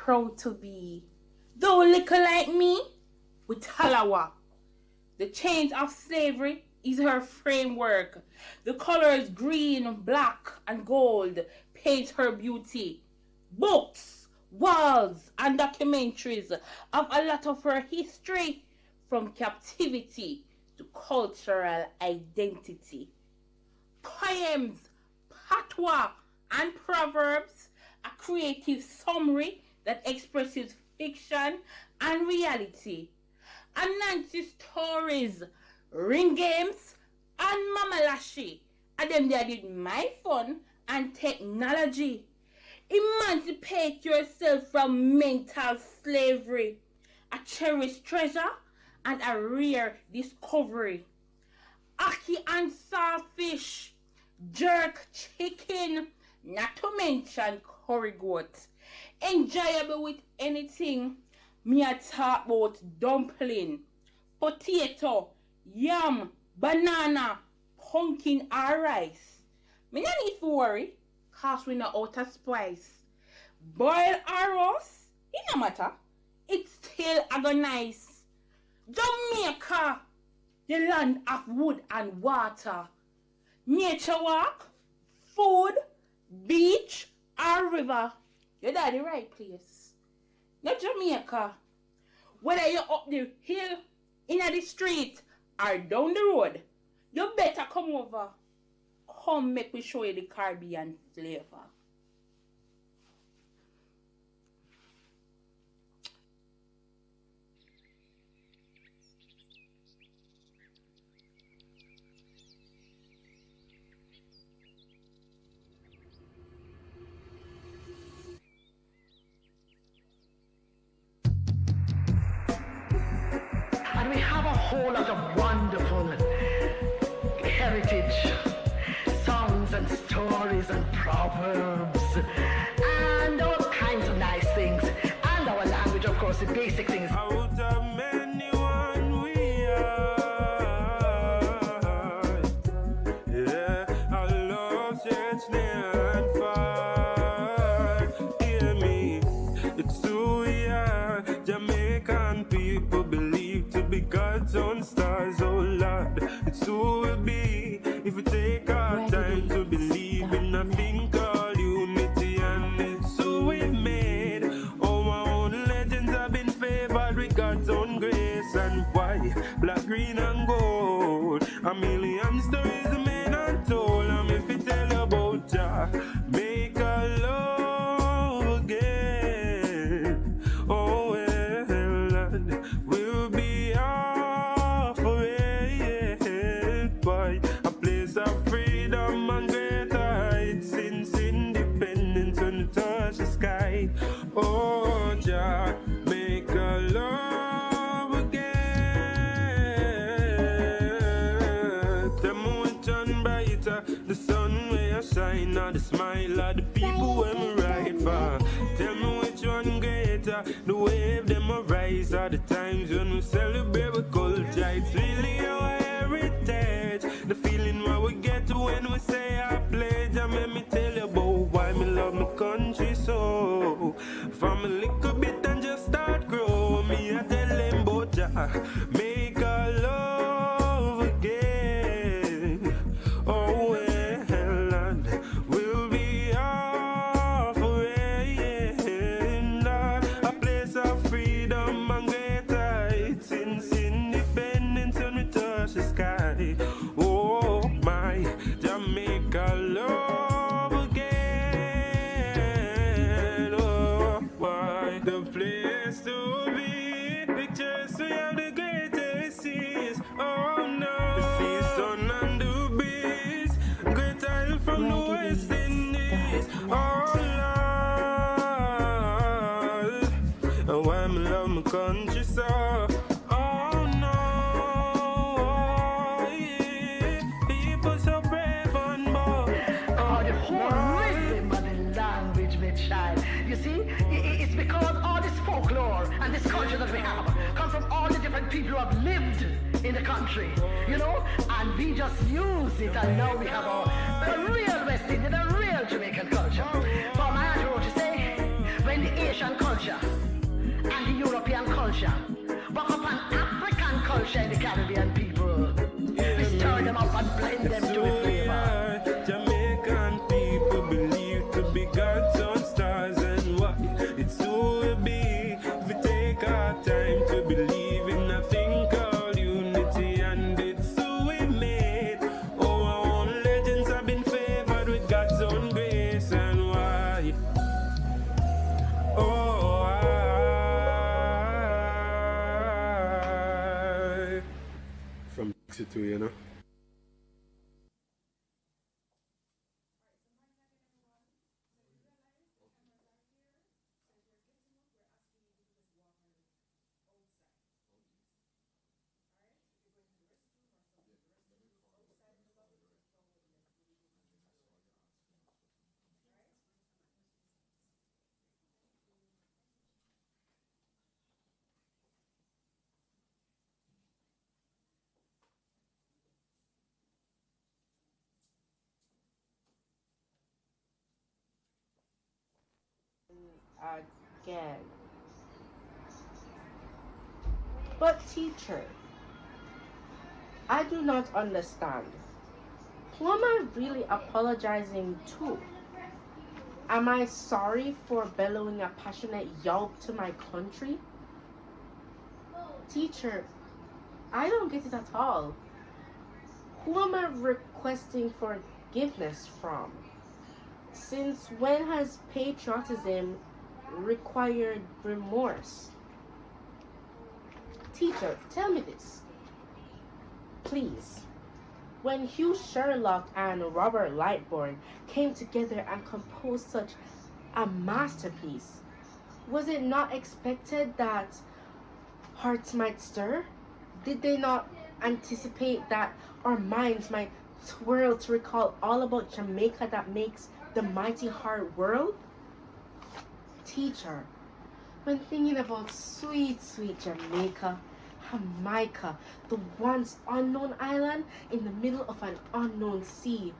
proud to be. Though little like me, with Halawa. The chains of slavery is her framework. The colors green, black, and gold paint her beauty. Books, walls, and documentaries of a lot of her history, from captivity to cultural identity. Poems, patois, and proverbs, a creative summary that expresses fiction and reality. And Nancy stories, ring games, and mamalashi, and them they did my fun and technology. Emancipate yourself from mental slavery, a cherished treasure and a rare discovery. Ackee and sawfish, jerk chicken, not to mention curry goat. Enjoyable with anything. Me a talk about dumpling, potato, yam, banana, pumpkin or rice. Me no need to worry, cause we not out of spice. Boil or roast, it no matter, it's still agonize. Jamaica, the land of wood and water. Nature walk, food, beach or river. You're at the right place. Not Jamaica. Whether you're up the hill, in the street, or down the road, you better come over. Come make me show you the Caribbean flavor. And we have a whole lot of wonderful heritage, songs and stories and proverbs, and all kinds of nice things. And our language, of course, the basic things. Out of many one we are. Yeah, our love sets near and far. Hear me, it's who we are. Jamaican people believe to be God's own stars, oh Lord. It's who we'll be if we take our time to believe in a thing called unity, and it's who we've made. Oh, our own legends have been favored with God's own grace, and why black, green, and gold. A million stories the men untold. And if we tell about Jah, make a love again. Oh well, and we'll be offering, boy, a place of freedom and great heights, since independence when we touch the sky. Oh Jah, make a love again. Tell me which one brighter, the sun where I shine, or the smile of the people when we ride for. Tell me which one greater, the wave them arise, or the times when we celebrate with culture. It's really our heritage, the feeling what we get when we say our pledge. And let me tell you about why me love my country so. From a little bit and just start grow, me I tell them about Jah, make a love again. Oh well, and we'll be offering a place of freedom and great heights, since independence when we touch the sky. Oh my, Jamaica love again. Oh why, the place to be. Pictures we have the greatest seas. Oh no, the sea, sun and the breeze. Great isle from the West Indies. Oh Lord, and why me love my country so. Oh no, yeah. People so brave and bold. Oh, the whole rhythm of the language, my child. You see, it's because all this folklore and this culture that we have come from all the different people who have lived in the country, you know, and we just use it, and now we have a real West Indian, a real Jamaican culture. For my aunt wrote to say, when the Asian culture and the European culture, but upon African culture and the Caribbean people. We stir them up and blend them to the flavor. Jamaican people believe to be God's own stars, and what it's who we be. We take our time to believe in a thing called unity, and it's who we made. Oh, our own legends have been favored with God's own grace, and why? Oh, I from 62, you know. Again. But teacher, I do not understand. Who am I really apologizing to? Am I sorry for bellowing a passionate yelp to my country? Teacher, I don't get it at all. Who am I requesting forgiveness from? Since when has patriotism required remorse? Teacher, tell me this, please. When Hugh Sherlock and Robert Lightbourne came together and composed such a masterpiece, was it not expected that hearts might stir? Did they not anticipate that our minds might swirl to recall all about Jamaica that makes the mighty hard world? Teacher, when thinking about sweet, sweet Jamaica, the once unknown island in the middle of an unknown sea,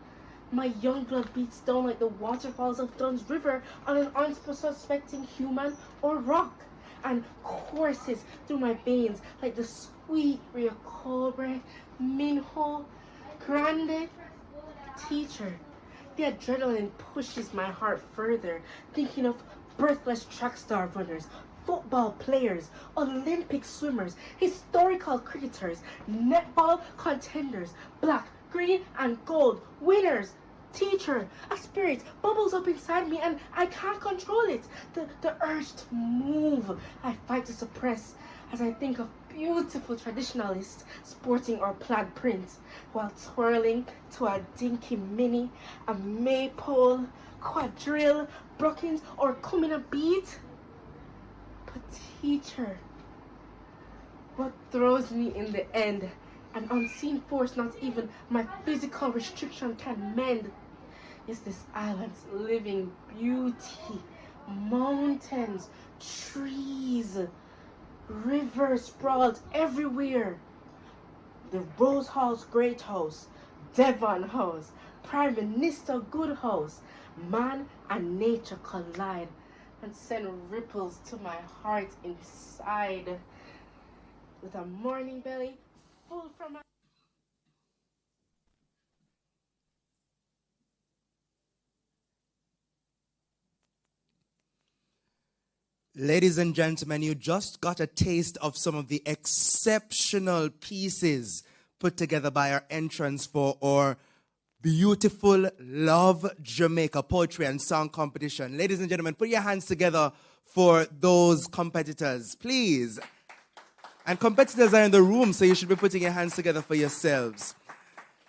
my young blood beats down like the waterfalls of Dunn's River on an unsuspecting human or rock, and courses through my veins like the sweet Rio Cobre, Minho, Grande. Teacher, the adrenaline pushes my heart further, thinking of breathless track star runners, football players, Olympic swimmers, historical cricketers, netball contenders, black, green, and gold winners. Teacher, a spirit bubbles up inside me and I can't control it. The urge to move, I fight to suppress as I think of beautiful traditionalists sporting our plaid prints while twirling to a dinky mini, a maypole, quadrille, Brookings, or Kumina beat. But teacher, what throws me in the end, an unseen force not even my physical restriction can mend, is this island's living beauty. Mountains, trees, rivers sprawled everywhere. The Rose House Great House, Devon House, Prime Minister Good House, man and nature collide and send ripples to my heart inside. With a morning belly full from my... Ladies and gentlemen, you just got a taste of some of the exceptional pieces put together by our entrants for our beautiful Love Jamaica poetry and song competition. Ladies and gentlemen, put your hands together for those competitors, please. And competitors are in the room, so you should be putting your hands together for yourselves.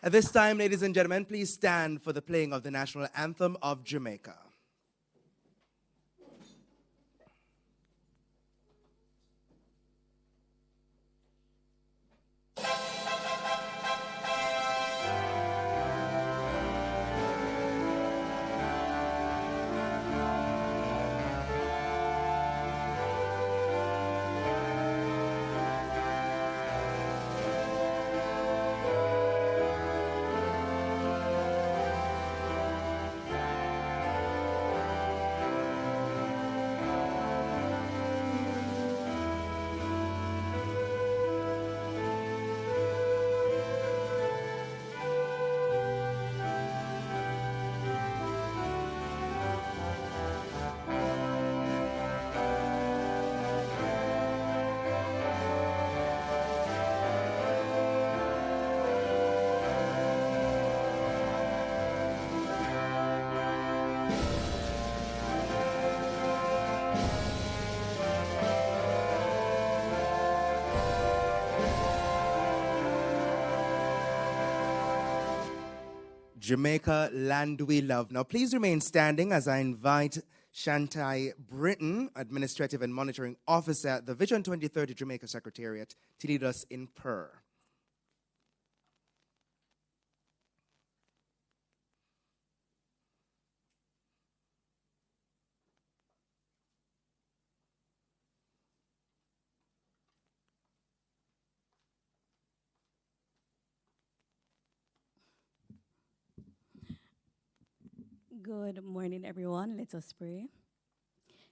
At this time, ladies and gentlemen, please stand for the playing of the national anthem of Jamaica. Jamaica, land we love. Now, please remain standing as I invite Shantai Britton, Administrative and Monitoring Officer at the Vision 2030 Jamaica Secretariat, to lead us in prayer. Good morning, everyone. Let us pray.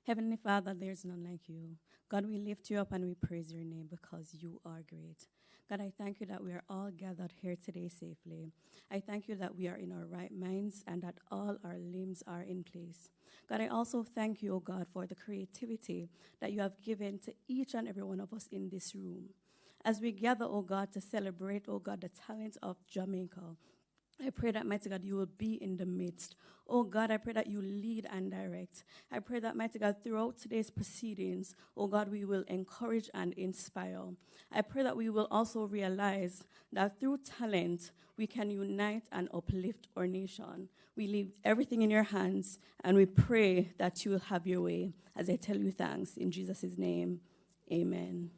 Heavenly Father, there's none like you. God, we lift you up and we praise your name because you are great. God, I thank you that we are all gathered here today safely. I thank you that we are in our right minds and that all our limbs are in place. God, I also thank you, O God, for the creativity that you have given to each and every one of us in this room. As we gather, O God, to celebrate, O God, the talent of Jamaica, I pray that, mighty God, you will be in the midst. Oh God, I pray that you lead and direct. I pray that, mighty God, throughout today's proceedings, oh God, we will encourage and inspire. I pray that we will also realize that through talent, we can unite and uplift our nation. We leave everything in your hands, and we pray that you will have your way. As I tell you thanks, in Jesus' name, amen.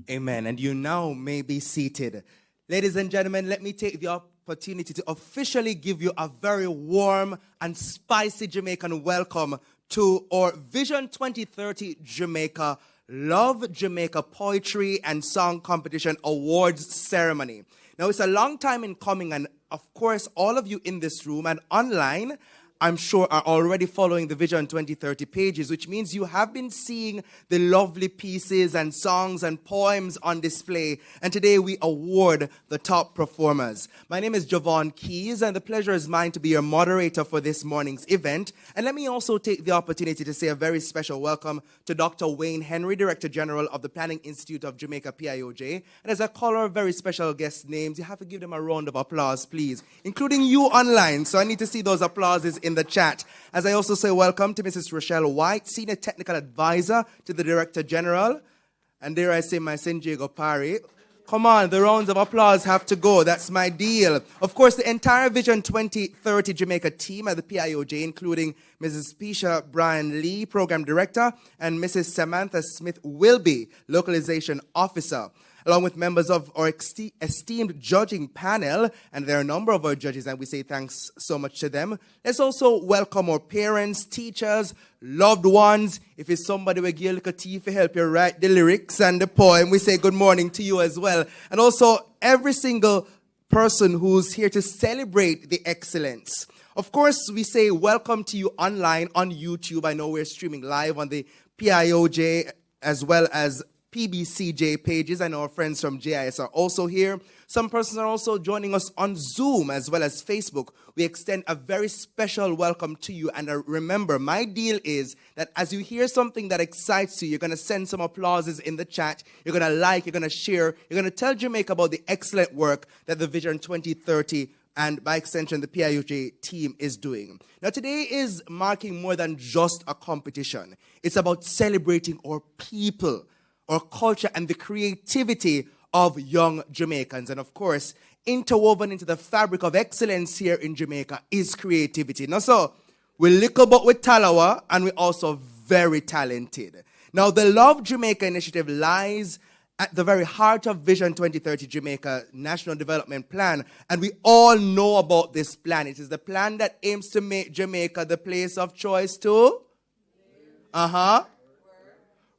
Amen. And you now may be seated. Ladies and gentlemen, let me take the opportunity to officially give you a very warm and spicy Jamaican welcome to our Vision 2030 Jamaica Love Jamaica Poetry and Song Competition Awards Ceremony. Now, it's a long time in coming, and of course, all of you in this room and online, I'm sure, are already following the Vision 2030 pages, which means you have been seeing the lovely pieces and songs and poems on display. And today we award the top performers. My name is Javon Keys, and the pleasure is mine to be your moderator for this morning's event. And let me also take the opportunity to say a very special welcome to Dr. Wayne Henry, Director General of the Planning Institute of Jamaica, PIOJ. And as I call our very special guest names, you have to give them a round of applause, please, including you online. So I need to see those applauses in the chat. As I also say welcome to Mrs. Rochelle White, Senior Technical Advisor to the Director General. And dare I say my St. Diego Parry. Come on, the rounds of applause have to go. That's my deal. Of course, the entire Vision 2030 Jamaica team at the PIOJ, including Mrs. Pisha Brian Lee, Program Director, and Mrs. Samantha Smith Wilby, Localization Officer, along with members of our esteemed judging panel, and there are a number of our judges, and we say thanks so much to them. Let's also welcome our parents, teachers, loved ones. If it's somebody with a little tea to help you write the lyrics and the poem, we say good morning to you as well. And also every single person who's here to celebrate the excellence. Of course, we say welcome to you online on YouTube. I know we're streaming live on the PIOJ as well as PBCJ pages. I know our friends from JIS are also here. Some persons are also joining us on Zoom as well as Facebook. We extend a very special welcome to you. And remember, my deal is that as you hear something that excites you, you're going to send some applauses in the chat. You're going to like, you're going to share. You're going to tell Jamaica about the excellent work that the Vision 2030 and by extension the PIOJ team is doing. Now, today is marking more than just a competition. It's about celebrating our people, our culture, and the creativity of young Jamaicans. And of course, interwoven into the fabric of excellence here in Jamaica is creativity. Now, so we little but with Talawa, and we're also very talented. Now, the Love Jamaica initiative lies at the very heart of Vision 2030 Jamaica National Development Plan. And we all know about this plan. It is the plan that aims to make Jamaica the place of choice to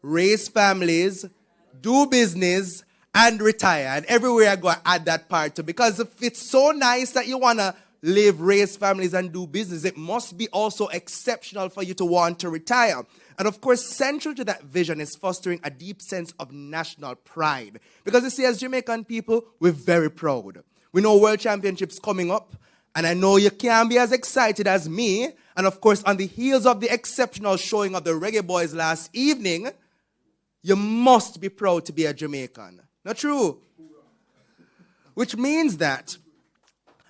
raise families, do business, and retire. And everywhere I go, I add that part too. Because if it's so nice that you want to live, raise families, and do business, it must be also exceptional for you to want to retire. And of course, central to that vision is fostering a deep sense of national pride. Because you see, as Jamaican people, we're very proud. We know World Championships coming up, and I know you can't be as excited as me. And of course, on the heels of the exceptional showing of the Reggae Boys last evening, you must be proud to be a Jamaican. Not true? Which means that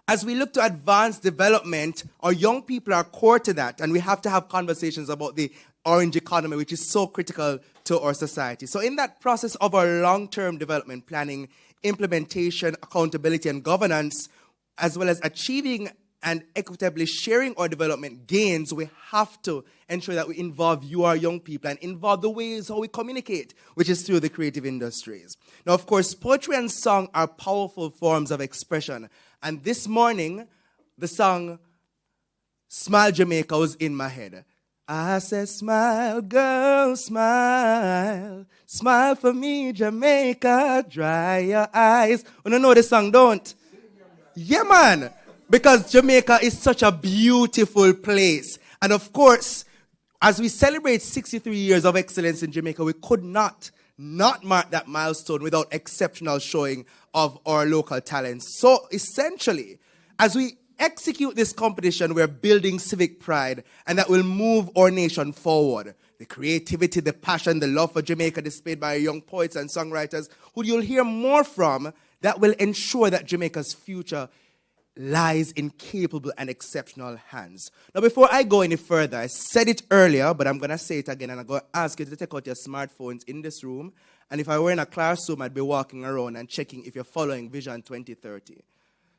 as we look to advance development, our young people are core to that, and we have to have conversations about the orange economy, which is so critical to our society. So in that process of our long-term development planning, implementation, accountability, and governance, as well as achieving and equitably sharing our development gains, we have to ensure that we involve you, our young people, and involve the ways how we communicate, which is through the creative industries. Now, of course, poetry and song are powerful forms of expression. And this morning, the song Smile Jamaica was in my head. I said, smile, girl, smile. Smile for me, Jamaica. Dry your eyes. You don't know the song, don't? Yeah, man. Because Jamaica is such a beautiful place. And of course, as we celebrate 63 years of excellence in Jamaica, we could not mark that milestone without exceptional showing of our local talents. So essentially, as we execute this competition, we're building civic pride, and that will move our nation forward. The creativity, the passion, the love for Jamaica displayed by young poets and songwriters who you'll hear more from, that will ensure that Jamaica's future lies in capable and exceptional hands. Now, before I go any further, I said it earlier, but I'm going to say it again, and I'm going to ask you to take out your smartphones in this room. And if I were in a classroom, I'd be walking around and checking if you're following Vision 2030.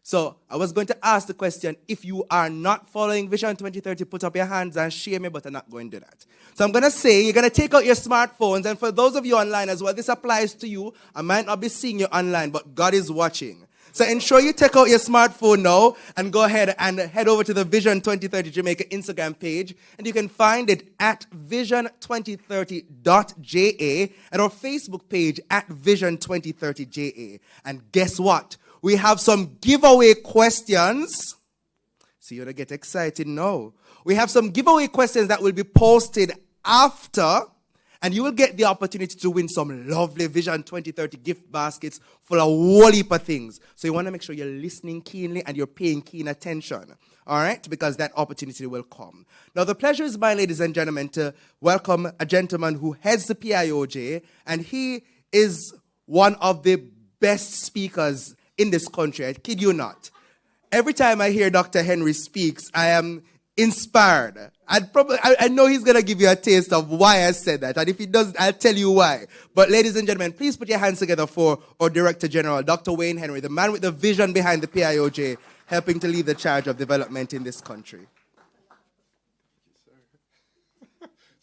So I was going to ask the question, if you are not following Vision 2030, put up your hands and share me, but I'm not going to do that. So I'm going to say, you're going to take out your smartphones, and for those of you online as well, this applies to you. I might not be seeing you online, but God is watching. So ensure you take out your smartphone now and go ahead and head over to the Vision 2030 Jamaica Instagram page. And you can find it at vision2030.ja and our Facebook page at Vision2030JA. And guess what? We have some giveaway questions. So you're going to get excited now. We have some giveaway questions that will be posted after. And you will get the opportunity to win some lovely Vision 2030 gift baskets full of whole heap of things. So you want to make sure you're listening keenly and you're paying keen attention. All right? Because that opportunity will come. Now, the pleasure is mine, ladies and gentlemen, to welcome a gentleman who heads the PIOJ. And he is one of the best speakers in this country. I kid you not. Every time I hear Dr. Henry speaks, I am inspired. I know he's going to give you a taste of why I said that. And if he doesn't, I'll tell you why. But ladies and gentlemen, please put your hands together for our Director General, Dr. Wayne Henry, the man with the vision behind the PIOJ, helping to lead the charge of development in this country.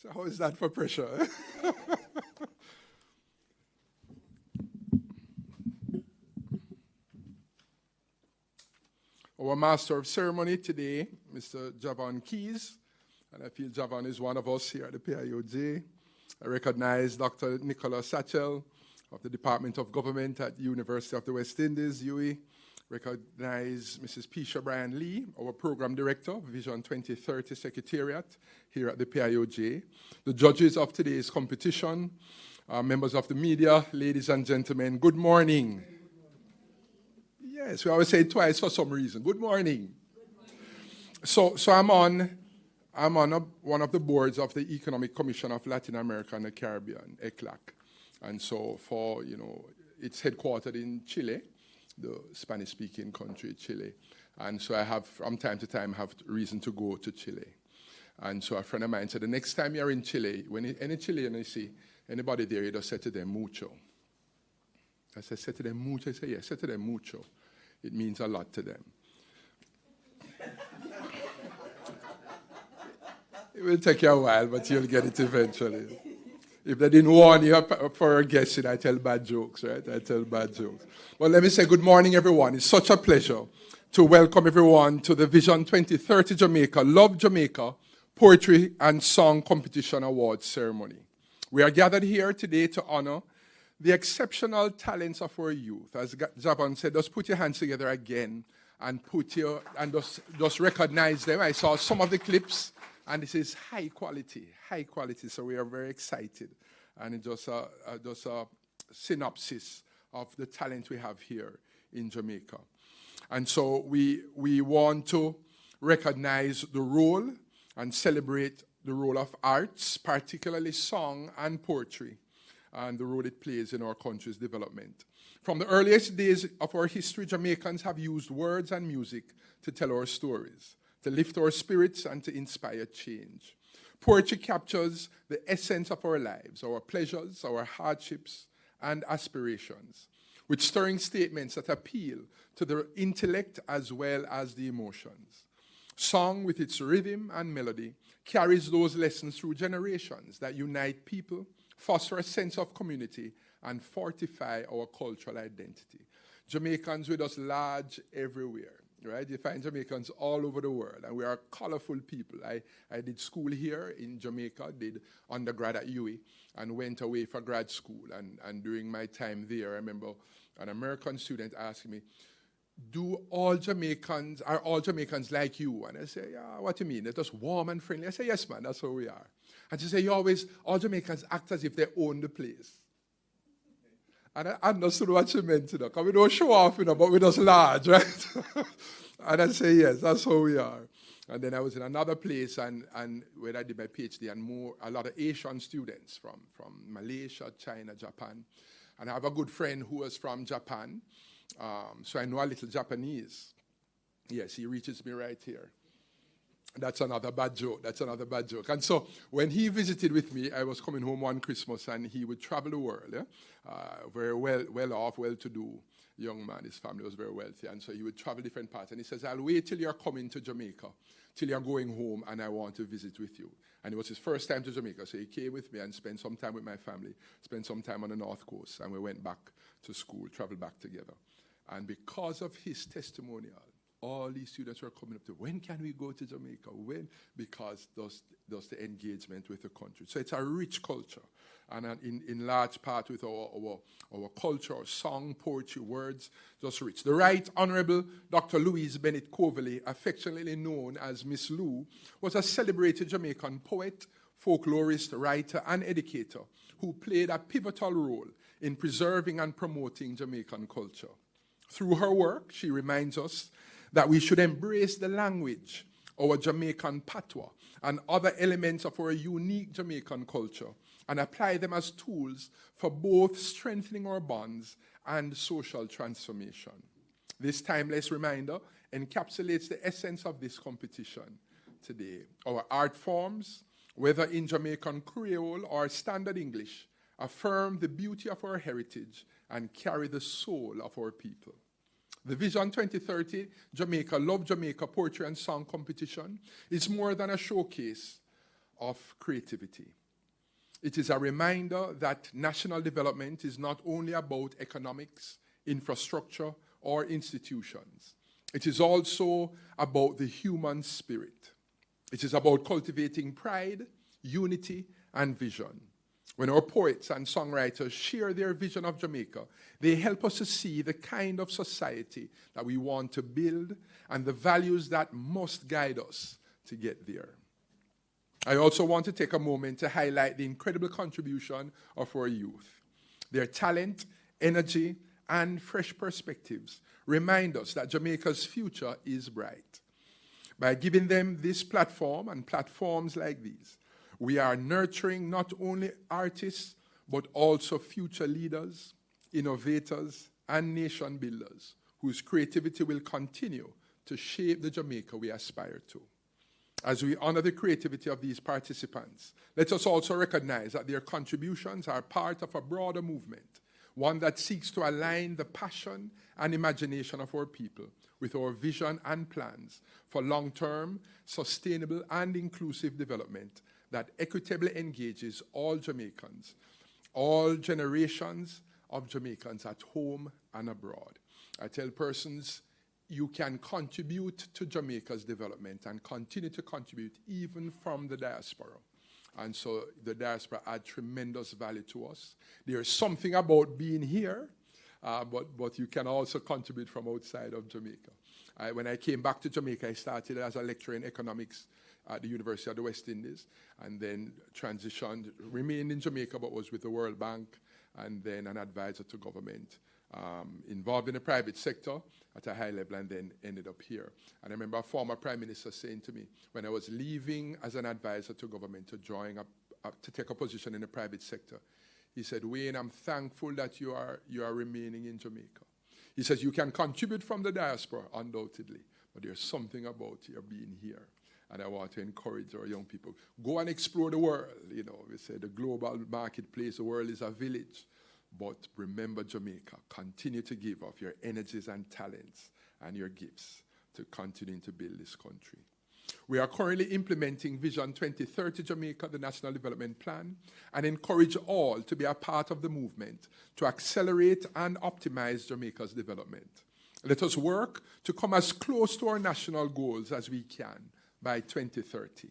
So how is that for pressure? Our Master of Ceremony today, Mr. Javon Keys, and I feel Javon is one of us here at the PIOJ. I recognize Dr. Nicola Satchel of the Department of Government at the University of the West Indies, UWI. Recognize Mrs. Pisha Bryan Lee, our Program Director, Vision 2030 Secretariat here at the PIOJ. The judges of today's competition, members of the media, ladies and gentlemen, good morning. Yes, we always say it twice for some reason. Good morning. So I'm on one of the boards of the Economic Commission of Latin America and the Caribbean, ECLAC. And so it's headquartered in Chile, the Spanish-speaking country, Chile. And so I have, from time to time, have reason to go to Chile. And so a friend of mine said, the next time you're in Chile, when any Chilean you see anybody there, you just say to them, mucho. I said, say to them, mucho? I said, yes, say to them, mucho. It means a lot to them. It will take you a while, but you'll get it eventually. If they didn't warn you for a guessing, I tell bad jokes, right? I tell bad jokes. Well, let me say good morning, everyone. It's such a pleasure to welcome everyone to the Vision 2030 Jamaica, Love Jamaica, Poetry and Song Competition Awards ceremony. We are gathered here today to honor the exceptional talents of our youth. As Javon said, just put your hands together again and just recognize them. I saw some of the clips, and this is high quality. So we are very excited. And it's just a synopsis of the talent we have here in Jamaica. And so we want to recognize the role and celebrate the role of arts, particularly song and poetry, and the role it plays in our country's development. From the earliest days of our history, Jamaicans have used words and music to tell our stories, to lift our spirits, and to inspire change. Poetry captures the essence of our lives, our pleasures, our hardships, and aspirations. with stirring statements that appeal to the intellect as well as the emotions. Song, with its rhythm and melody, carries those lessons through generations that unite people, foster a sense of community, and fortify our cultural identity. Jamaicans with us large everywhere, right? You find Jamaicans all over the world, and we are colorful people. I did school here in Jamaica, did undergrad at UWI, and went away for grad school. And during my time there, I remember an American student asking me, are all Jamaicans like you? And I say, yeah, what do you mean? They're just warm and friendly. I say, yes, man, that's how we are. And she say, all Jamaicans act as if they own the place. And I understood what she meant, because we don't show off, but we're just large, right? And I say, yes, that's how we are. And then I was in another place and where I did my PhD, and a lot of Asian students from Malaysia, China, Japan. And I have a good friend who was from Japan, so I know a little Japanese. Yes, he reaches me right here. That's another bad joke. And so when he visited with me, I was coming home one Christmas, and he would travel the world. Very well off, well-to-do young man. His family was very wealthy. And so he would travel different parts. And he says, I'll wait till you're coming to Jamaica, till you're going home, and I want to visit with you. And it was his first time to Jamaica. So he came with me and spent some time with my family, spent some time on the North Coast. And we went back to school, traveled back together. And because of his testimonial, all these students were coming up to, when can we go to Jamaica? When? Because that's the engagement with the country. So it's a rich culture. And in large part with our culture, our song, poetry, words, just rich. The Right Honorable Dr. Louise Bennett Coverley, affectionately known as Miss Lou, was a celebrated Jamaican poet, folklorist, writer, and educator who played a pivotal role in preserving and promoting Jamaican culture. Through her work, she reminds us that we should embrace the language, our Jamaican patois, and other elements of our unique Jamaican culture, and apply them as tools for both strengthening our bonds and social transformation. This timeless reminder encapsulates the essence of this competition today. Our art forms, whether in Jamaican Creole or Standard English, affirm the beauty of our heritage and carry the soul of our people. The Vision 2030 Jamaica Love Jamaica Poetry and Song Competition is more than a showcase of creativity. It is a reminder that national development is not only about economics, infrastructure, or institutions. It is also about the human spirit. It is about cultivating pride, unity, and vision. When our poets and songwriters share their vision of Jamaica, they help us to see the kind of society that we want to build and the values that must guide us to get there. I also want to take a moment to highlight the incredible contribution of our youth. Their talent, energy, and fresh perspectives remind us that Jamaica's future is bright. By giving them this platform and platforms like these, we are nurturing not only artists, but also future leaders, innovators, and nation builders whose creativity will continue to shape the Jamaica we aspire to. As we honor the creativity of these participants, let us also recognize that their contributions are part of a broader movement, one that seeks to align the passion and imagination of our people with our vision and plans for long-term, sustainable, and inclusive development that equitably engages all Jamaicans, all generations of Jamaicans at home and abroad. I tell persons, you can contribute to Jamaica's development and continue to contribute even from the diaspora. And so the diaspora add tremendous value to us. There's something about being here, but you can also contribute from outside of Jamaica. When I came back to Jamaica, I started as a lecturer in economics at the University of the West Indies, and then transitioned, remained in Jamaica, but was with the World Bank, and then an advisor to government, involved in the private sector at a high level, and then ended up here. And I remember a former prime minister saying to me, when I was leaving as an advisor to government to take a position in the private sector, he said, Wayne, I'm thankful that you are remaining in Jamaica. He says, you can contribute from the diaspora, undoubtedly, but there's something about your being here. And I want to encourage our young people, go and explore the world. You know, we say the global marketplace, the world is a village, But remember, Jamaica, continue to give of your energies and talents and your gifts to continue to build this country. We are currently implementing Vision 2030 Jamaica, the National Development Plan, and encourage all to be a part of the movement to accelerate and optimize Jamaica's development. Let us work to come as close to our national goals as we can by 2030.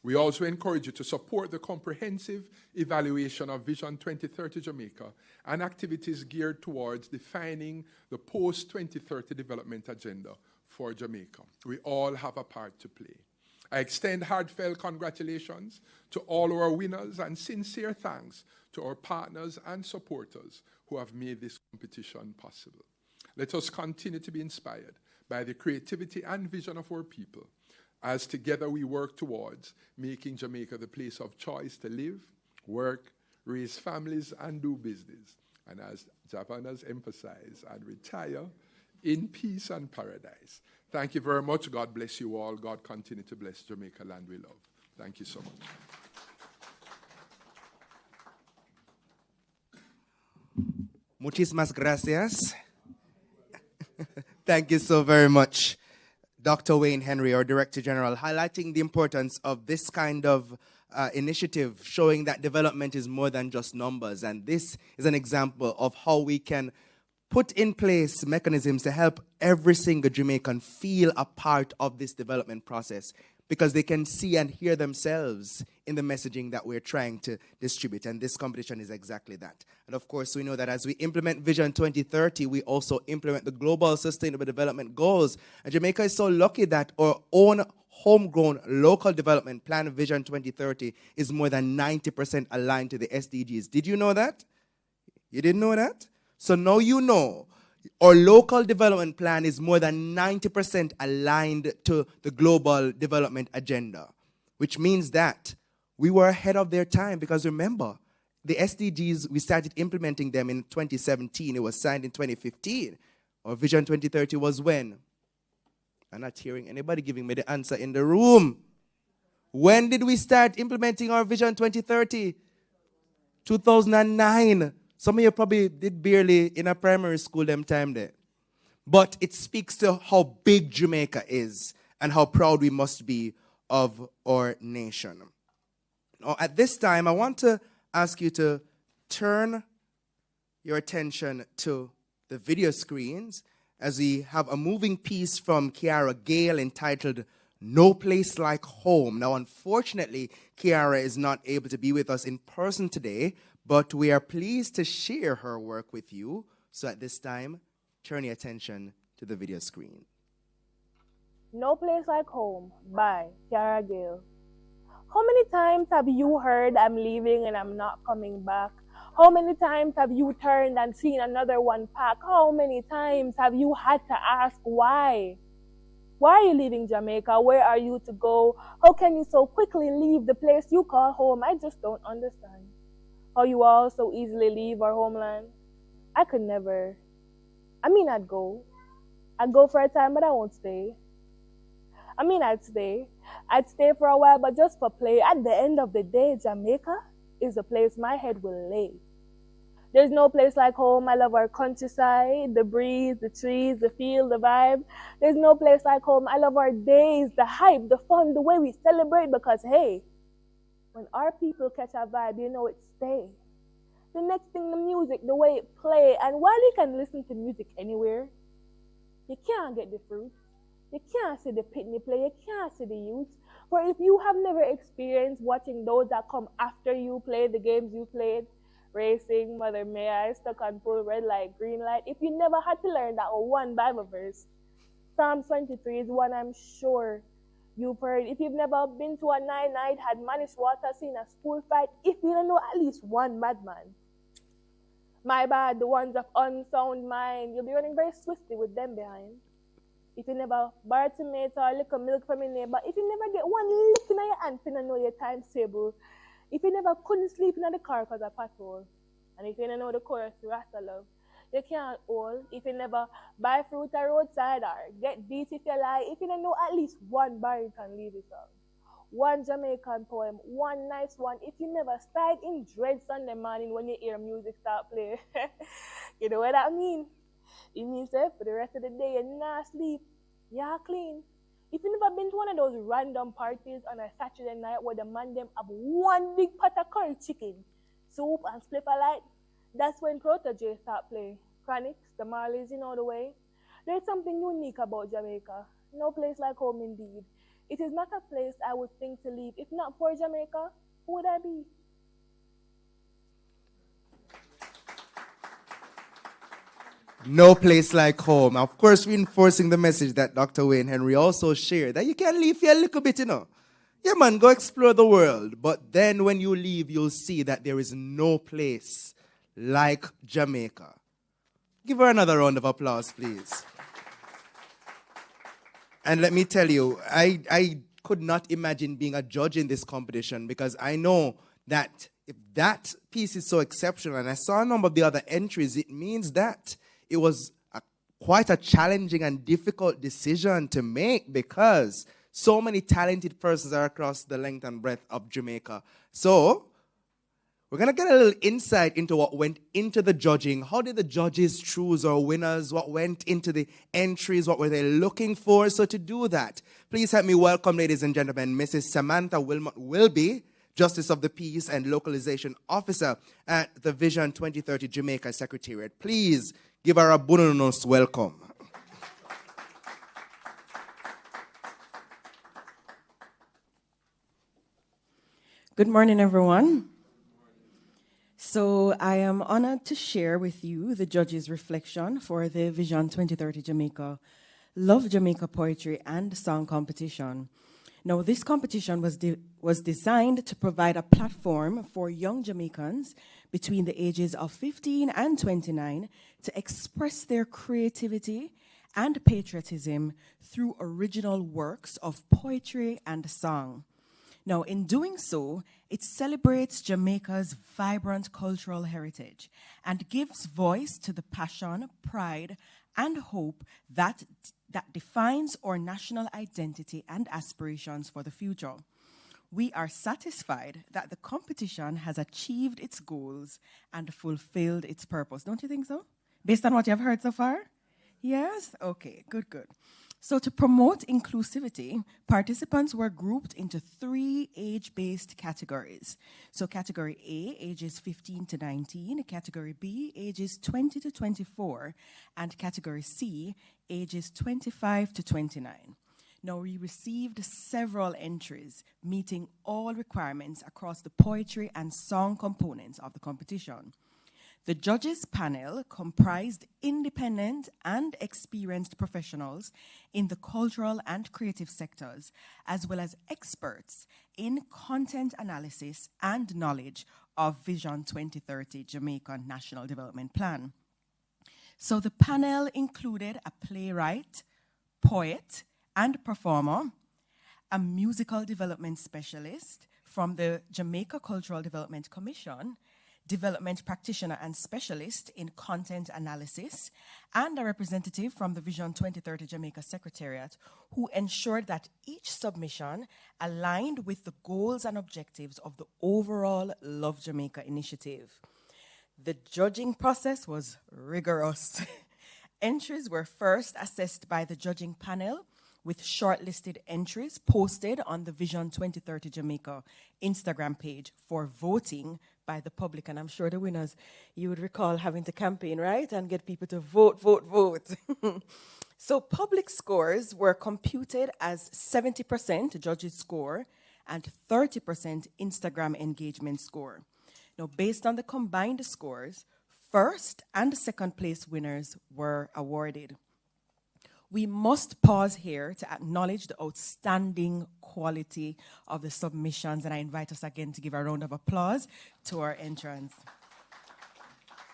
We also encourage you to support the comprehensive evaluation of Vision 2030 Jamaica and activities geared towards defining the post-2030 development agenda for Jamaica. We all have a part to play. I extend heartfelt congratulations to all our winners and sincere thanks to our partners and supporters who have made this competition possible. Let us continue to be inspired by the creativity and vision of our people as together we work towards making Jamaica the place of choice to live, work, raise families, and do business. And as Javan has emphasized, and retire in peace and paradise. Thank you very much. God bless you all. God continue to bless Jamaica land we love. Thank you so much. Muchísimas gracias. Thank you so very much, Dr. Wayne Henry, our Director General, highlighting the importance of this kind of initiative, showing that development is more than just numbers. And this is an example of how we can put in place mechanisms to help every single Jamaican feel a part of this development process, because they can see and hear themselves in the messaging that we're trying to distribute. And this competition is exactly that. And of course, we know that as we implement Vision 2030, we also implement the Global Sustainable Development Goals. And Jamaica is so lucky that our own homegrown local development plan, Vision 2030, is more than 90% aligned to the SDGs. Did you know that? You didn't know that? So now you know our local development plan is more than 90% aligned to the global development agenda, which means that we were ahead of their time, because remember, the SDGs, we started implementing them in 2017. It was signed in 2015. Our Vision 2030 was when? I'm not hearing anybody giving me the answer in the room. When did we start implementing our Vision 2030? 2009. Some of you probably did barely in a primary school them time there. But it speaks to how big Jamaica is and how proud we must be of our nation. Now, at this time, I want to ask you to turn your attention to the video screens as we have a moving piece from Kiara Gale entitled No Place Like Home. Now, unfortunately, Kiara is not able to be with us in person today, but we are pleased to share her work with you. So at this time, turn your attention to the video screen. No Place Like Home by Kiara Gale. How many times have you heard I'm leaving and I'm not coming back? How many times have you turned and seen another one pack? How many times have you had to ask why? Why are you leaving Jamaica? Where are you to go? How can you so quickly leave the place you call home? I just don't understand. How you all so easily leave our homeland? I could never. I mean, I'd go. I'd go for a time, but I won't stay. I mean, I'd stay. I'd stay for a while, but just for play. At the end of the day, Jamaica is the place my head will lay. There's no place like home. I love our countryside, the breeze, the trees, the feel, the vibe. There's no place like home. I love our days, the hype, the fun, the way we celebrate, because, hey, when our people catch a vibe, you know it stay. The next thing, the music, the way it play. And while you can listen to music anywhere, you can't get the fruit. You can't see the pitney play. You can't see the youth. For if you have never experienced watching those that come after you play the games you played, racing, Mother May I, stuck on full red light, green light, if you never had to learn that one Bible verse, Psalm 23 is one I'm sure you've heard. If you've never been to a night, had managed water, seen a school fight, if you don't know at least one madman, my bad, the ones of unsound mind, you'll be running very swiftly with them behind. If you never borrow tomato or lick milk from your neighbor, if you never get one lick in your hand, you don't know your timetable. If you never couldn't sleep in the car because of patrol, and if you don't know the chorus to Rasta Love, you can't all. If you never buy fruit at roadside or get beat if you lie, if you don't know at least one Barrington Levy song, one Jamaican poem, one nice one. If you never start in dread Sunday morning when you hear music start play, you know what that mean? It means that for the rest of the day you're not sleep, you're clean. If you never been to one of those random parties on a Saturday night where the man them have one big pot of curry chicken, soup and split a light, that's when Protege start playing. Chronics, the Marleys, you know the way. There's something unique about Jamaica. No place like home indeed. It is not a place I would think to leave. If not for Jamaica, who would I be? No place like home. Of course, reinforcing the message that Dr. Wayne Henry also shared, that you can leave here a little bit, you know. Yeah, man, go explore the world. But then when you leave, you'll see that there is no place like Jamaica. Give her another round of applause, please. And let me tell you, I could not imagine being a judge in this competition, because I know that if that piece is so exceptional, and I saw a number of the other entries, it means that it was quite a challenging and difficult decision to make, because so many talented persons are across the length and breadth of Jamaica. So we're going to get a little insight into what went into the judging. How did the judges choose our winners? What went into the entries? What were they looking for? So to do that, please help me welcome, ladies and gentlemen, Mrs. Samantha Wilmot Wilby, Justice of the Peace and Localization Officer at the Vision 2030 Jamaica Secretariat. Please give her a bonus welcome. Good morning, everyone. So I am honored to share with you the judges' reflection for the Vision 2030 Jamaica Love Jamaica Poetry and Song Competition. Now, this competition was designed to provide a platform for young Jamaicans between the ages of 15 and 29 to express their creativity and patriotism through original works of poetry and song. Now, in doing so, it celebrates Jamaica's vibrant cultural heritage and gives voice to the passion, pride, and hope that defines our national identity and aspirations for the future. We are satisfied that the competition has achieved its goals and fulfilled its purpose. Don't you think so? Based on what you've heard so far? Yes? Okay, good. So to promote inclusivity, participants were grouped into 3 age-based categories. So category A, ages 15 to 19, category B, ages 20 to 24, and category C, ages 25 to 29. Now, we received several entries meeting all requirements across the poetry and song components of the competition. The judges' panel comprised independent and experienced professionals in the cultural and creative sectors, as well as experts in content analysis and knowledge of Vision 2030 Jamaica National Development Plan. So the panel included a playwright, poet, and performer, a musical development specialist from the Jamaica Cultural Development Commission, development practitioner and specialist in content analysis, and a representative from the Vision 2030 Jamaica Secretariat, who ensured that each submission aligned with the goals and objectives of the overall Love Jamaica initiative. The judging process was rigorous. Entries were first assessed by the judging panel, with shortlisted entries posted on the Vision 2030 Jamaica Instagram page for voting by the public. And I'm sure the winners, you would recall having to campaign, right? And get people to vote. So public scores were computed as 70% judges score and 30% Instagram engagement score. Now, based on the combined scores, first and second place winners were awarded. We must pause here to acknowledge the outstanding quality of the submissions, and I invite us again to give a round of applause to our entrants.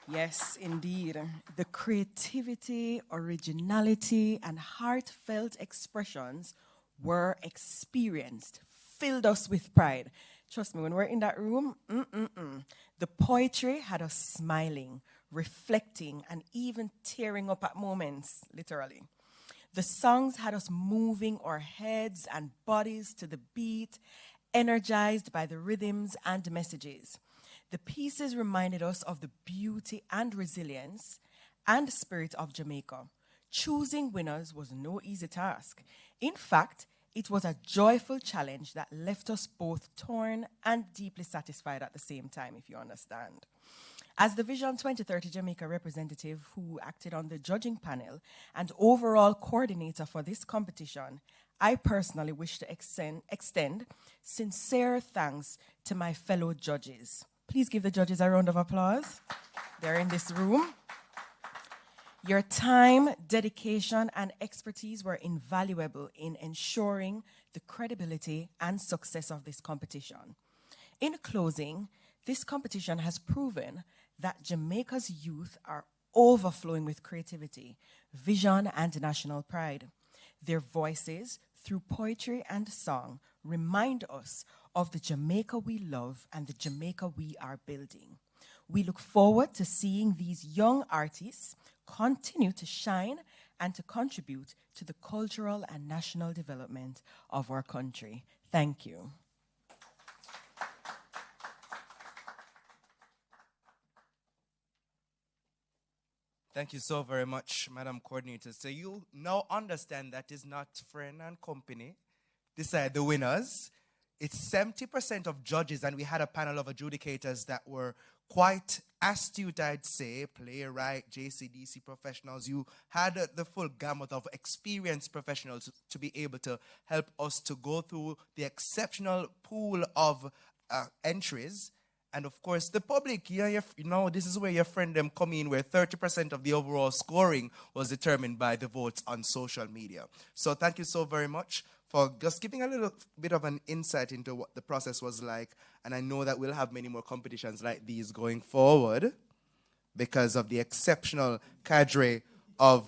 Yes, indeed. The creativity, originality, and heartfelt expressions were experienced, filled us with pride. Trust me, when we're in that room, the poetry had us smiling, reflecting, and even tearing up at moments, literally. The songs had us moving our heads and bodies to the beat, energized by the rhythms and messages. The pieces reminded us of the beauty and resilience and spirit of Jamaica. Choosing winners was no easy task. In fact, it was a joyful challenge that left us both torn and deeply satisfied at the same time, if you understand. As the Vision 2030 Jamaica representative who acted on the judging panel and overall coordinator for this competition, I personally wish to extend sincere thanks to my fellow judges. Please give the judges a round of applause. They're in this room. Your time, dedication, and expertise were invaluable in ensuring the credibility and success of this competition. In closing, this competition has proven that Jamaica's youth are overflowing with creativity, vision, and national pride. Their voices, through poetry and song, remind us of the Jamaica we love and the Jamaica we are building. We look forward to seeing these young artists continue to shine and to contribute to the cultural and national development of our country. Thank you. Thank you so very much, Madam Coordinator. So you now understand that is not friend and company decide the winners. It's 70% of judges, and we had a panel of adjudicators that were quite astute, I'd say, playwright, JCDC professionals. You had the full gamut of experienced professionals to be able to help us to go through the exceptional pool of entries. And of course, the public, this is where your friend them come in, where 30% of the overall scoring was determined by the votes on social media. So thank you so very much for just giving a little bit of an insight into what the process was like. And I know that we'll have many more competitions like these going forward because of the exceptional cadre of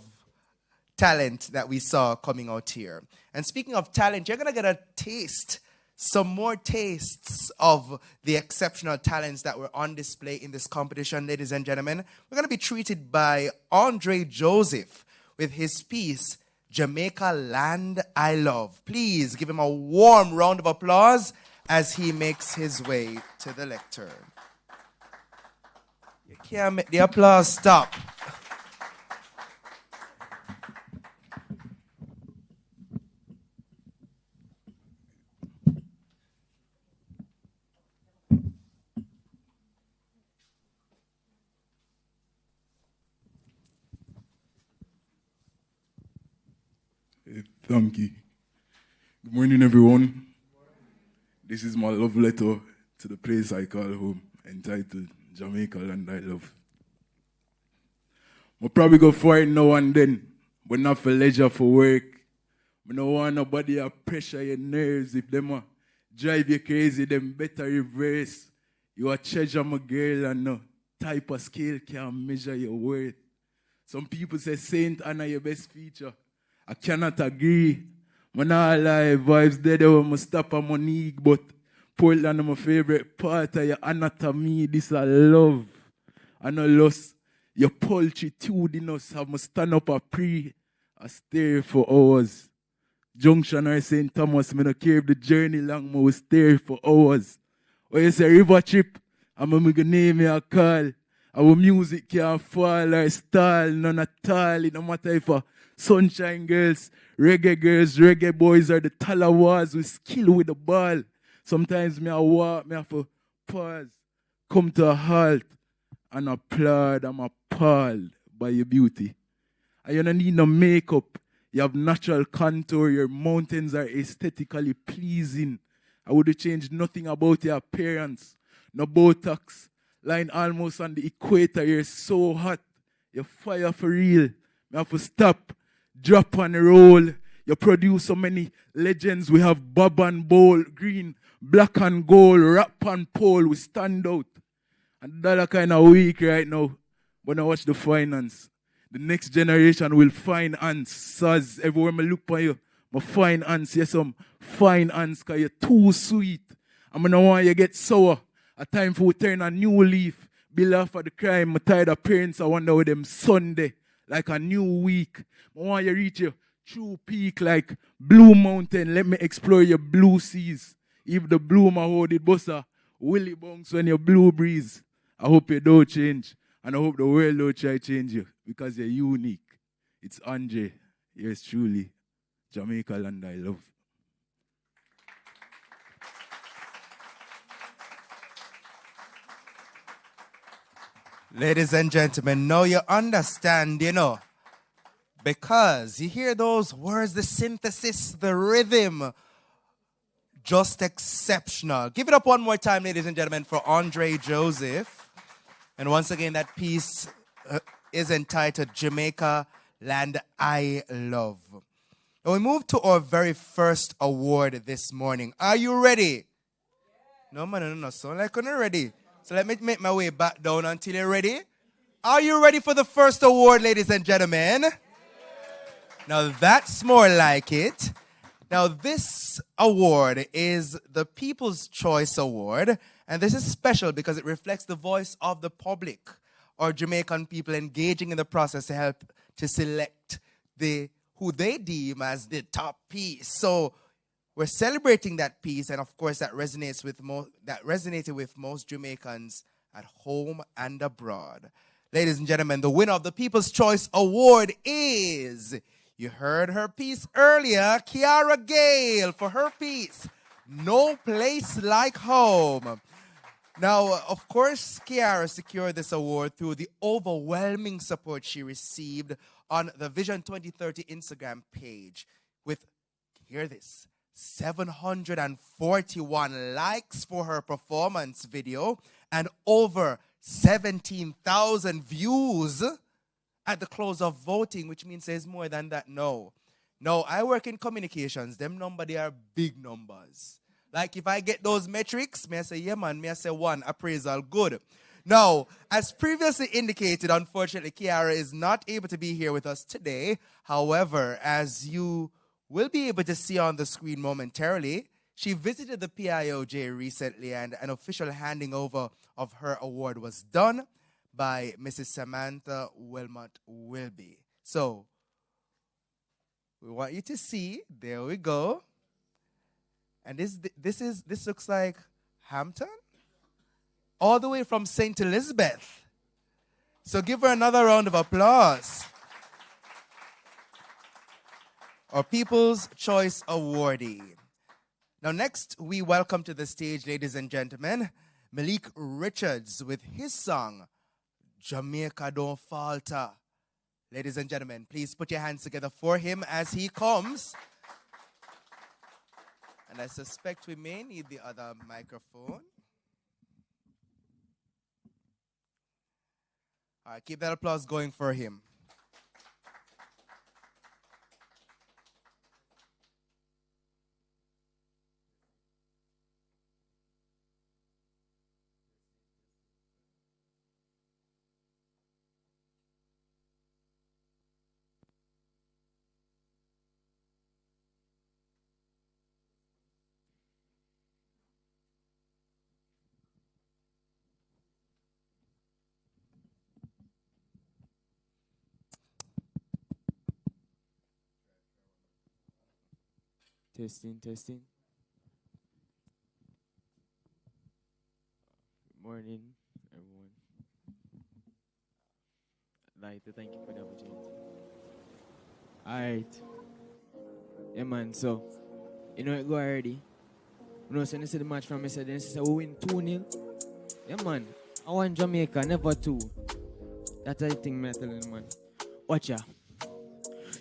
talent that we saw coming out here. And speaking of talent, you're going to get a taste, some more tastes of the exceptional talents that were on display in this competition, ladies and gentlemen. We're going to be treated by Andre Joseph with his piece, Jamaica Land I Love. Please give him a warm round of applause as he makes his way to the lectern. You can't make the applause stop. Thank you. Good morning, everyone. This is my love letter to the place I call home, entitled Jamaica Land I Love. I'll probably go for it now and then, but not for leisure, for work. I don't want nobody to pressure your nerves. If them drive you crazy, then better reverse. You a treasure, my girl, and no type of scale can measure your worth. Some people say Saint Anna your best feature. I cannot agree. I'm not lie, vibes there when I stop on Monique, but Portland is my favorite part of your anatomy. This is love. I know lost. Your pulchitudinous have me stand up a pre. I stare for hours. Junction or St. Thomas, I don't care if the journey long, I will stare for hours. Or you say river trip, I'm going to name me a call. Our music can't fall or stall, none at all. It no matter if sunshine girls, reggae boys, or the talawas with skill with the ball. Sometimes me I walk, me have to pause, come to a halt, and applaud. I'm appalled by your beauty. And you don't need no makeup. You have natural contour. Your mountains are aesthetically pleasing. I would have changed nothing about your appearance. No Botox. Line almost on the equator. You're so hot. You're fire for real. I have to stop, drop and roll. You produce so many legends. We have Bob and Bowl, Green, Black and Gold, Rap and Pole. We stand out. And that kind of weak right now. But now watch the finance. The next generation will find answers. Everywhere I look for you, I find answers. Yes, some fine answers because you're too sweet. I'm going to want you to get sour. A time for we turn a new leaf. Bill off of the crime. I'm tired of parents. I wonder with them Sunday. Like a new week. I want you to reach your true peak like Blue Mountain. Let me explore your blue seas. If the bloom I hold it, bossa, Willy Bongs when you blue breeze. I hope you don't change. And I hope the world don't try to change you because you're unique. It's Andre. Yours truly. Jamaica land I love. Ladies and gentlemen, now you understand, because you hear those words, the synthesis, the rhythm, just exceptional. Give it up one more time, ladies and gentlemen, for Andre Joseph. And once again, that piece is entitled Jamaica Land I Love. And we move to our very first award this morning. Are you ready? No, man, no. Sound like you're not ready. So let me make my way back down until you're ready. Are you ready for the first award, ladies and gentlemen? Now that's more like it. Now this award is the People's Choice Award. And this is special because it reflects the voice of the public or Jamaican people engaging in the process to help to select who they deem as the top piece. So we're celebrating that piece, and of course that resonated with most Jamaicans at home and abroad. Ladies and gentlemen, the winner of the People's Choice Award is, you heard her piece earlier, Kiara Gale for her piece, No Place Like Home. Now, of course, Kiara secured this award through the overwhelming support she received on the Vision 2030 Instagram page with, hear this, 741 likes for her performance video and over 17,000 views at the close of voting, which means there's more than that now. No, I work in communications. Them numbers, they are big numbers. Like if I get those metrics, may I say, yeah, man, may I say 1, appraisal, good. Now, as previously indicated, unfortunately, Kiara is not able to be here with us today. However, as you will be able to see on the screen momentarily, she visited the PIOJ recently and an official handing over of her award was done by Mrs. Samantha Wilmot Wilby. So, we want you to see, there we go. And this looks like Hampton? All the way from St. Elizabeth. So give her another round of applause. Our People's Choice Awardee. Now next, we welcome to the stage, ladies and gentlemen, Malik Richards with his song, Jamaica Don't Falter. Ladies and gentlemen, please put your hands together for him as he comes. And I suspect we may need the other microphone. All right, keep that applause going for him. Testing. Good morning, everyone. I'd like to thank you for the opportunity. Alright. Yeah, man, so, you know it go already. You know, so you see the match from me, so then she said, we win 2-0. Yeah, man. I want Jamaica, never 2. That's the thing, man, telling you, man. Watch ya.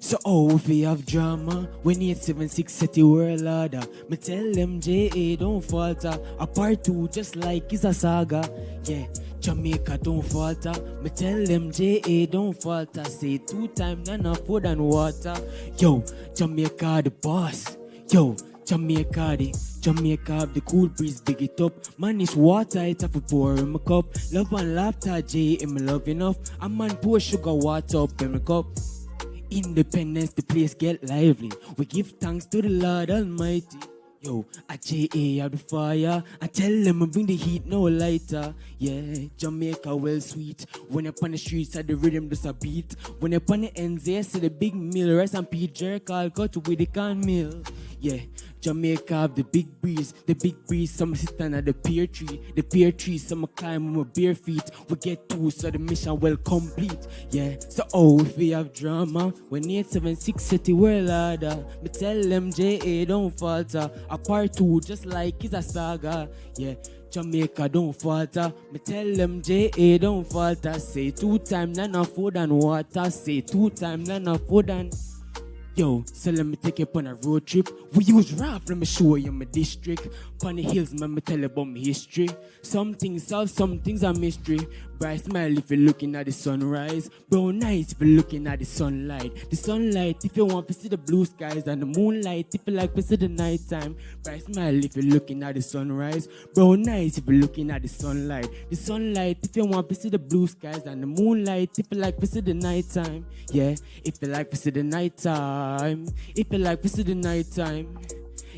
So if we have drama, when 876 set the world order, me tell them J.A. don't falter. A part 2 just like it's a saga. Yeah, Jamaica don't falter. Me tell them J.A. don't falter. Say 2 times none food and water. Yo, Jamaica the boss. Yo, Jamaica have the cool breeze, big it up. Man, it's water, it have to pour in my cup. Love and laughter, J, am love enough. A man pour sugar water up in my cup. Independence, the place get lively. We give thanks to the Lord Almighty. Yo, I JA out the fire. I tell them I bring the heat, no lighter. Yeah, Jamaica well sweet. When up on the streets, at the rhythm just a beat. When up on the ends, yes, to the big meal. Rice and peas, jerk, I'll cut with the can meal. Yeah, Jamaica have the big breeze. The big breeze, some sitting at the pear tree. The pear tree, some climb with my bare feet. We get two, so the mission well complete. Yeah, so if we have drama, when 876 city world order, me tell them JA don't falter. A part two, just like it's a saga. Yeah, Jamaica don't falter. Me tell them JA don't falter. Say 2 times none food and water. Say 2 times none food and. Yo, so let me take you on a road trip. We use rap, let me show you my district. On the hills, man, me tell you about my history. Some things solve, some things are mystery. Bright smile if you're looking at the sunrise. Brown eyes if you're looking at the sunlight. The sunlight if you want to see the blue skies. And the moonlight if you like to see the nighttime. Bright smile if you're looking at the sunrise. Brown eyes if you're looking at the sunlight. The sunlight if you want to see the blue skies. And the moonlight if you like to see the nighttime. Yeah, if you like to see the nighttime. If you like to see the nighttime.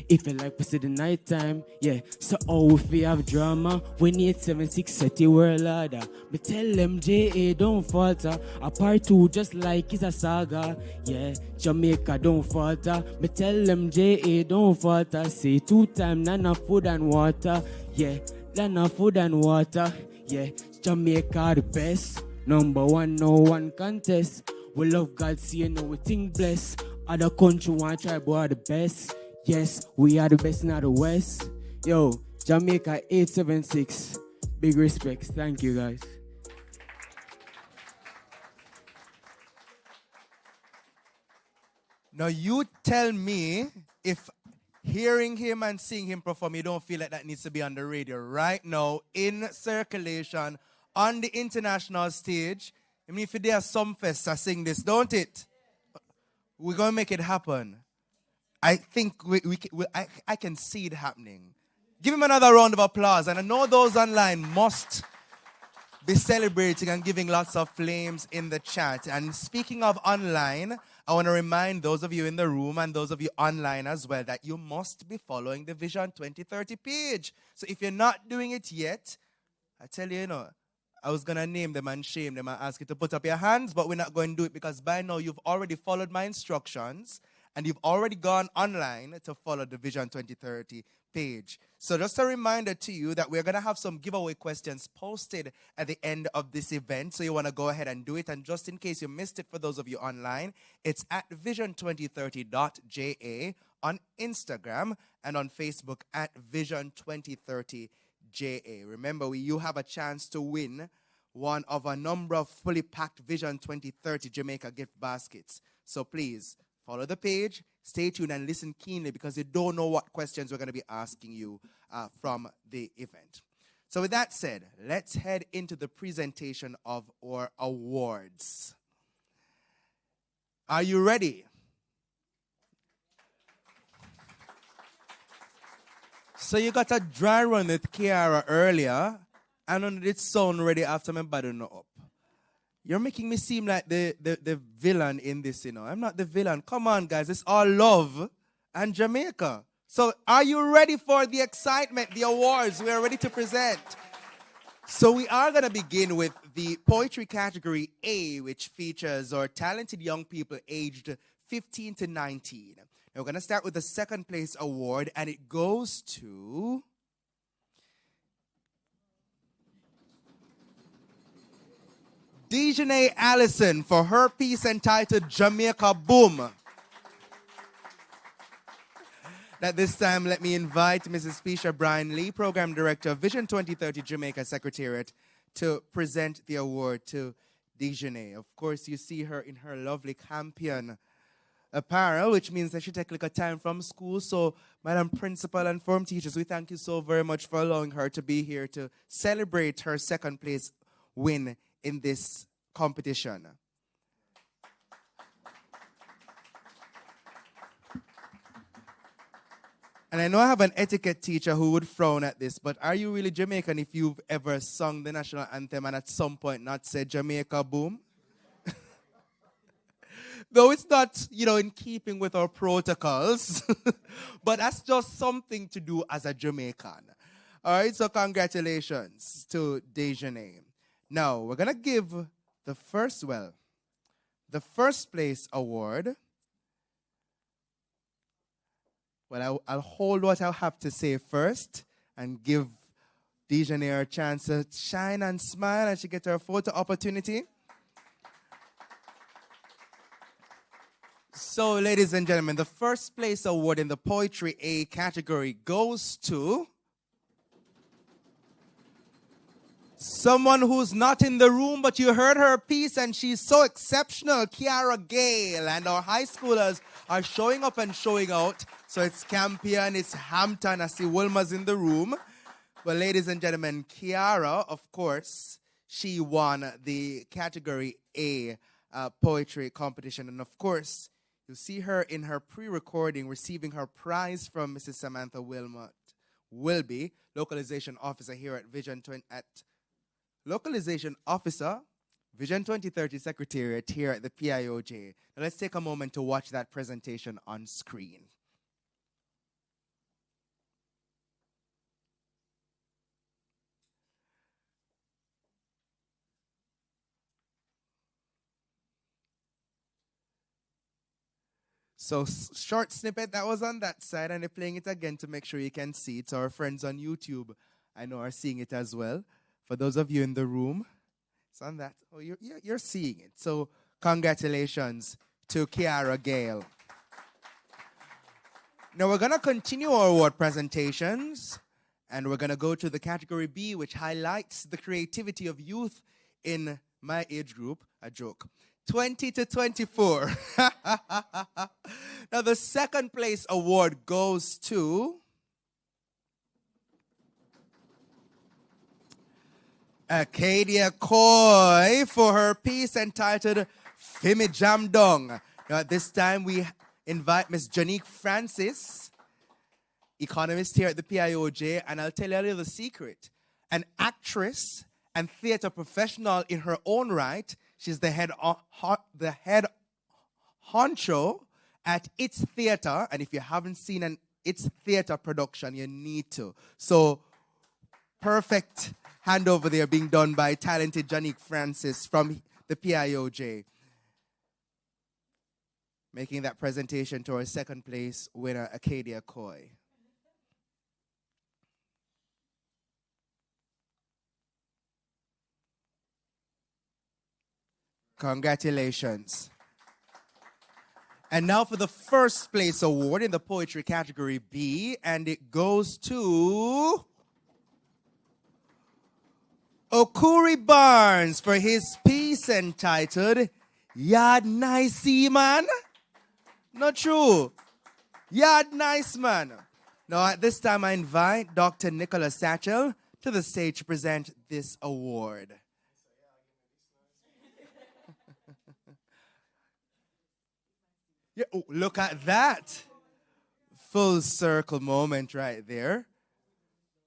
If you like to see the nighttime, yeah. So if we have drama, when 876 set the world order. Me tell them JA don't falter. A part two just like it's a saga. Yeah, Jamaica don't falter. Me tell them JA don't falter. Say 2 times none food and water. Yeah, none food and water. Yeah, Jamaica the best. Number one, no one contest. We love God, see you know we think blessed. Other country want try, but are the best. Yes, we are the best in the West. Yo, Jamaica 876. Big respects. Thank you, guys. Now you tell me if hearing him and seeing him perform, you don't feel like that needs to be on the radio right now, in circulation, on the international stage. I mean, if there are some fests that sing this, don't it? We're going to make it happen. I think I can see it happening. Give him another round of applause. And I know those online must be celebrating and giving lots of flames in the chat. And speaking of online, I want to remind those of you in the room and those of you online as well that you must be following the Vision 2030 page. So if you're not doing it yet, I tell you, I was going to name them and shame them and ask you to put up your hands, but we're not going to do it because by now you've already followed my instructions. And you've already gone online to follow the Vision 2030 page. So just a reminder to you that we're going to have some giveaway questions posted at the end of this event. So you want to go ahead and do it. And just in case you missed it for those of you online, it's at vision2030.ja on Instagram and on Facebook at Vision2030JA. Remember, you have a chance to win one of a number of fully packed Vision 2030 Jamaica gift baskets. So please, follow the page, stay tuned, and listen keenly because you don't know what questions we're going to be asking you from the event. So with that said, let's head into the presentation of our awards. Are you ready? So you got a dry run with Kiara earlier, and it sound ready after my body no up. You're making me seem like the villain in this, I'm not the villain. Come on, guys. It's all love and Jamaica. So are you ready for the excitement, the awards we are ready to present? So we are going to begin with the poetry category A, which features our talented young people aged 15 to 19. Now we're going to start with the second place award, and it goes to Dejanay Allison for her piece entitled Jamaica Boom. At this time, let me invite Mrs. Pisha Brian Lee, Program Director of Vision 2030 Jamaica Secretariat, to present the award to Dejanay. Of course, you see her in her lovely Campion apparel, which means that she takes like a time from school. So, Madam Principal and form teachers, we thank you so very much for allowing her to be here to celebrate her second place win in this competition. And I know I have an etiquette teacher who would frown at this, but are you really Jamaican if you've ever sung the national anthem and at some point not said Jamaica Boom? Though it's not, in keeping with our protocols, but that's just something to do as a Jamaican. All right, so congratulations to Dejanay. Now, we're going to give the first place award. Well, I'll hold what I have to say first and give Dejanay a chance to shine and smile as she gets her photo opportunity. So, ladies and gentlemen, the first place award in the Poetry A category goes to someone who's not in the room, but you heard her piece and she's so exceptional, Kiara Gale. And our high schoolers are showing up and showing out. So it's Campion, it's Hampton, I see Wilma's in the room. Well, ladies and gentlemen, Kiara, of course, she won the category A poetry competition. And of course, you'll see her in her pre-recording receiving her prize from Mrs. Samantha Wilby, localization officer here at Vision 2030 Secretariat here at the PIOJ. Now let's take a moment to watch that presentation on screen. So short snippet that was on that side, and they're playing it again to make sure you can see it. So our friends on YouTube, I know, are seeing it as well. For those of you in the room, it's on that. Oh, you're seeing it. So congratulations to Kiara Gale. Now we're going to continue our award presentations, and we're going to go to the category B, which highlights the creativity of youth in my age group. A joke. 20 to 24. Now, the second place award goes to Acadia Coy for her piece entitled Fimi Jamdong. Now, at this time, we invite Miss Janique Francis, economist here at the PIOJ, and I'll tell you a little secret. An actress and theater professional in her own right. She's the head honcho at It's Theater. And if you haven't seen an It's Theater production, you need to. So, perfect handover there being done by talented Janique Francis from the PIOJ. Making that presentation to our second place winner, Acadia Coy. Congratulations. And now for the first place award in the poetry category B, and it goes to Okuri Barnes for his piece entitled Yard Nice Man. Not true. Yard Nice Man. Now at this time I invite Dr. Nicholas Satchel to the stage to present this award. Yeah, oh, look at that. Full circle moment right there.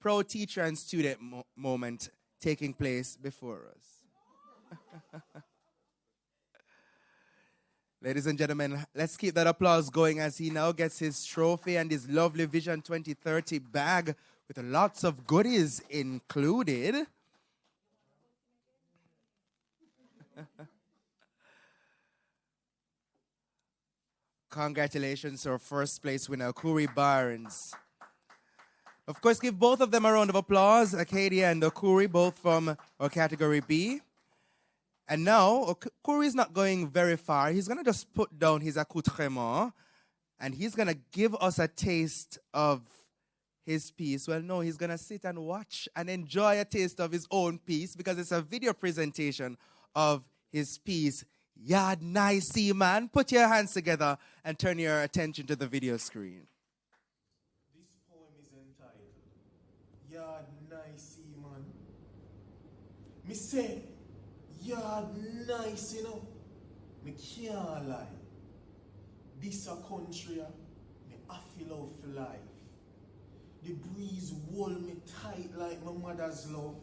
Pro teacher and student moment taking place before us. Ladies and gentlemen, let's keep that applause going as he now gets his trophy and his lovely Vision 2030 bag with lots of goodies included. Congratulations to our first place winner, Okuri Barnes. Of course, give both of them a round of applause, Acadia and Okuri, both from our category B. And now, Okuri is not going very far. He's going to just put down his accoutrement, and he's going to give us a taste of his piece. Well, no, he's going to sit and watch and enjoy a taste of his own piece because it's a video presentation of his piece, Yard Nice Man. Put your hands together and turn your attention to the video screen. This poem is entitled Yard Nice Man. Me say, yard nice, you know. Me can't lie. This a country, me I feel love for life. The breeze hold me tight like my mother's love.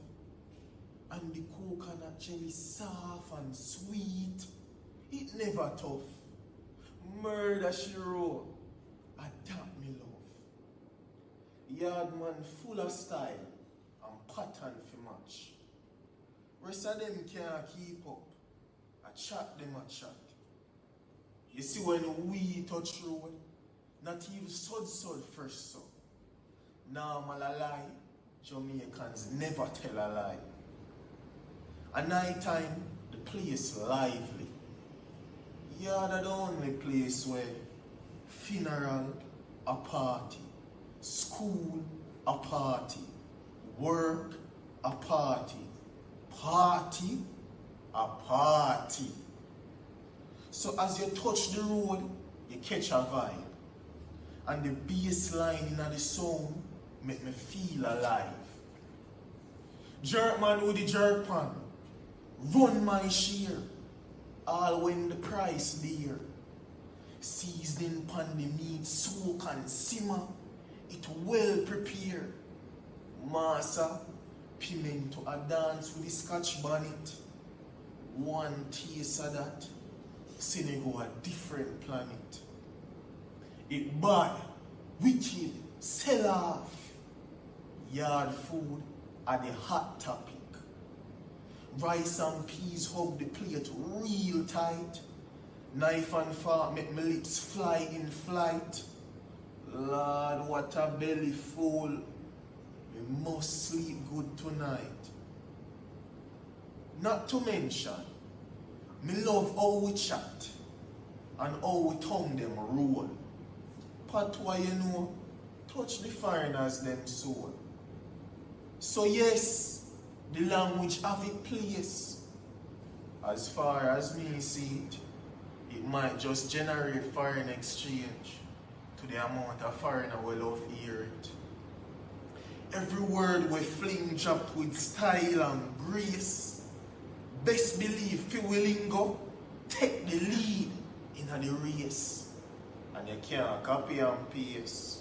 And the coconut jelly soft and sweet. It never tough. Murder she roll. Adapt me love. Yard man full of style and pattern for match. Rest of them can't keep up. I chat them a chat. You see when we touch road, not even sod first so. Normal a lie, Jamaicans never tell a lie. At night time, the place lively. Yard are the only place where funeral a party, school a party, work a party, party a party. So as you touch the road, you catch a vibe. And the bass line in the song make me feel alive. Jerk man with the jerk pan, run my share, all when the price dear. Seasoning pan the meat, soak and simmer, it well prepared. Massa, pimento a dance with the scotch bonnet. One taste of that, Senegal a different planet. It bad, wicked, sell off. Yard food are the hot topic. Rice and peas hug the plate real tight. Knife and fork make my lips fly in flight. Lord, what a belly full. We must sleep good tonight. Not to mention, me love how we chat and how we tongue them roll. Patois, you know, touch the foreigners them soul. So yes, the language have its place. As far as me see it, it might just generate foreign exchange to the amount of foreigner will love hear it. Every word we fling dropped with style and grace. Best believe fi willing go take the lead in the race. And you can't copy and paste.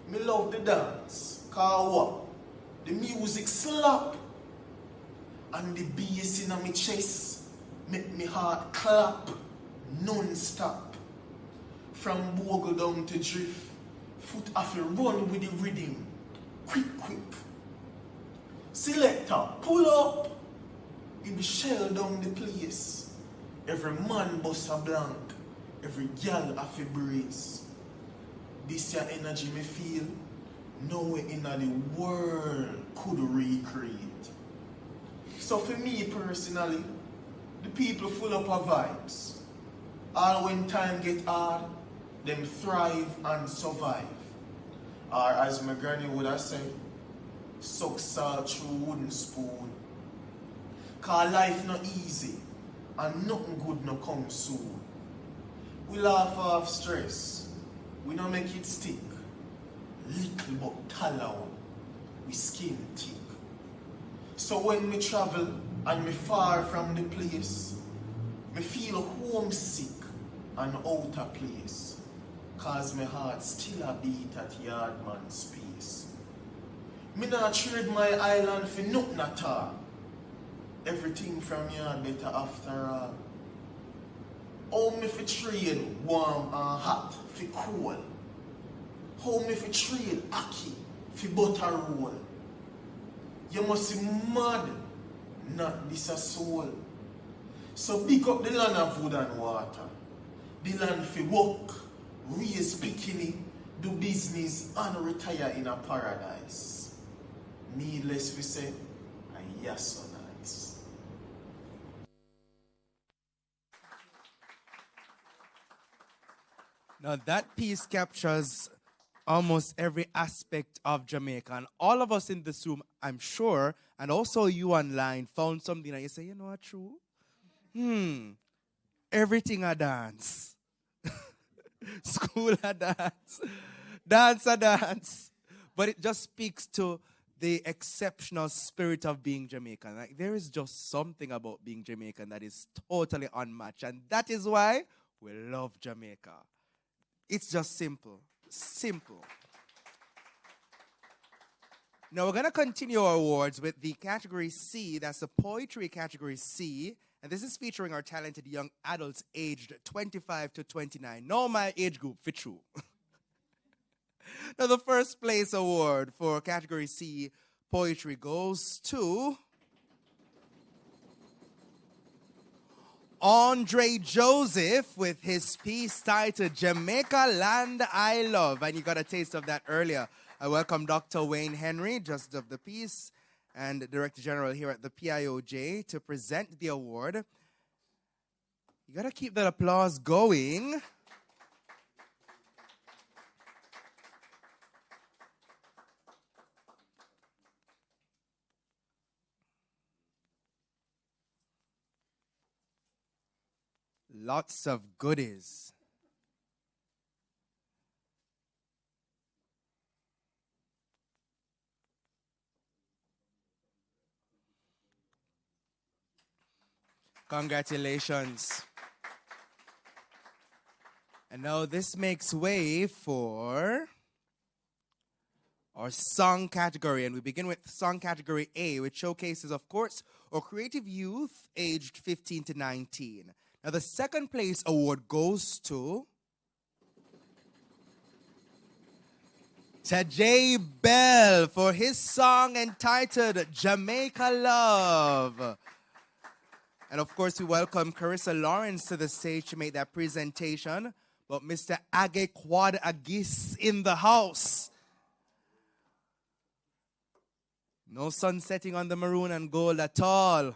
Me love the dance, cause what? The music slap. And the bass in my chest make me heart clap non-stop. From bogle down to drift, foot off a run with the rhythm. Quick. Selector, pull up. It be shell down the place. Every man bust a blank. Every gal have a brace. This your energy me feel. Nowhere in the world could recreate. So for me personally, the people full up of vibes. All when time get hard, them thrive and survive. Or as my granny would have said, suck salt through wooden spoon. Cause life not easy and nothing good no come soon. We laugh off stress, we not make it stick. Little but tallow, we skin thick. So when me travel and me far from the place, me feel homesick and out of place. Cause my heart still a beat at Yardman space. Me not trade my island for nothing at all. Everything from yard better after all. How me fi trade warm and hot for cool? How me fi trade ackee for butter roll? You must be mad, not this a soul. So pick up the land of wood and water. The land fi work, raise bikini, do business and retire in a paradise. Needless to say, and yes so nice. Now that piece captures almost every aspect of Jamaica. And all of us in this room, I'm sure, and also you online, found something that you say, you know what, true? Everything a dance. School a dance. Dance a dance. But it just speaks to the exceptional spirit of being Jamaican. Like, there is just something about being Jamaican that is totally unmatched. And that is why we love Jamaica. It's just simple. Simple. Now we're going to continue our awards with the category C. That's the poetry category C. And this is featuring our talented young adults aged 25 to 29. Know my age group, for true. Now the first place award for category C poetry goes to Andre Joseph with his piece titled Jamaica Land I Love. And you got a taste of that earlier. I welcome Dr. Wayne Henry, Justice of the Peace, and Director General here at the PIOJ to present the award. You got to keep that applause going. Lots of goodies. Congratulations. And now this makes way for our song category. And we begin with song category A, which showcases, of course, our creative youth aged 15 to 19. Now the second place award goes to J. Bell for his song entitled Jamaica Love. And of course, we welcome Carissa Lawrence to the stage to make that presentation. But Mr. Age Quad Agis in the house. No sun setting on the maroon and gold at all.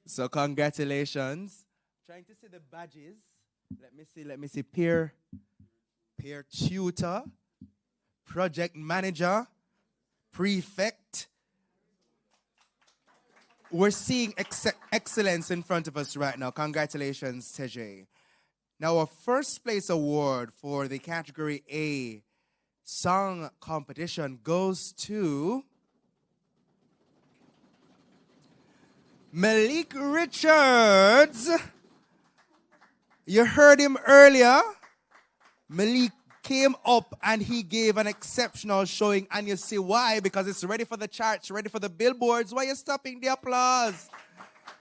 So congratulations. Trying to see the badges. Let me see. Peer tutor, project manager, prefect. We're seeing excellence in front of us right now. Congratulations, Teje. Now, our first place award for the category A song competition goes to Malik Richards. You heard him earlier. Malik came up and he gave an exceptional showing, and you see why, because it's ready for the charts, ready for the billboards. Why are you stopping the applause?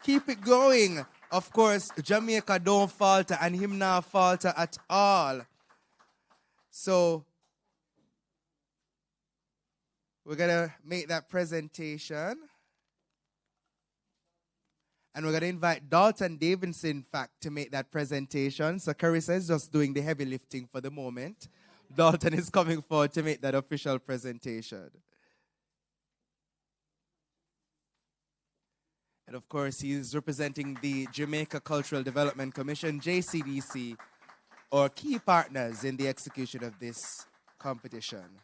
Keep it going. Of course, Jamaica don't falter, and him not falter at all. So we're gonna make that presentation, and we're gonna invite Dalton Davidson, in fact, to make that presentation. So Carissa is just doing the heavy lifting for the moment. Dalton is coming forward to make that official presentation. And of course, he's representing the Jamaica Cultural Development Commission, JCDC, or key partners in the execution of this competition.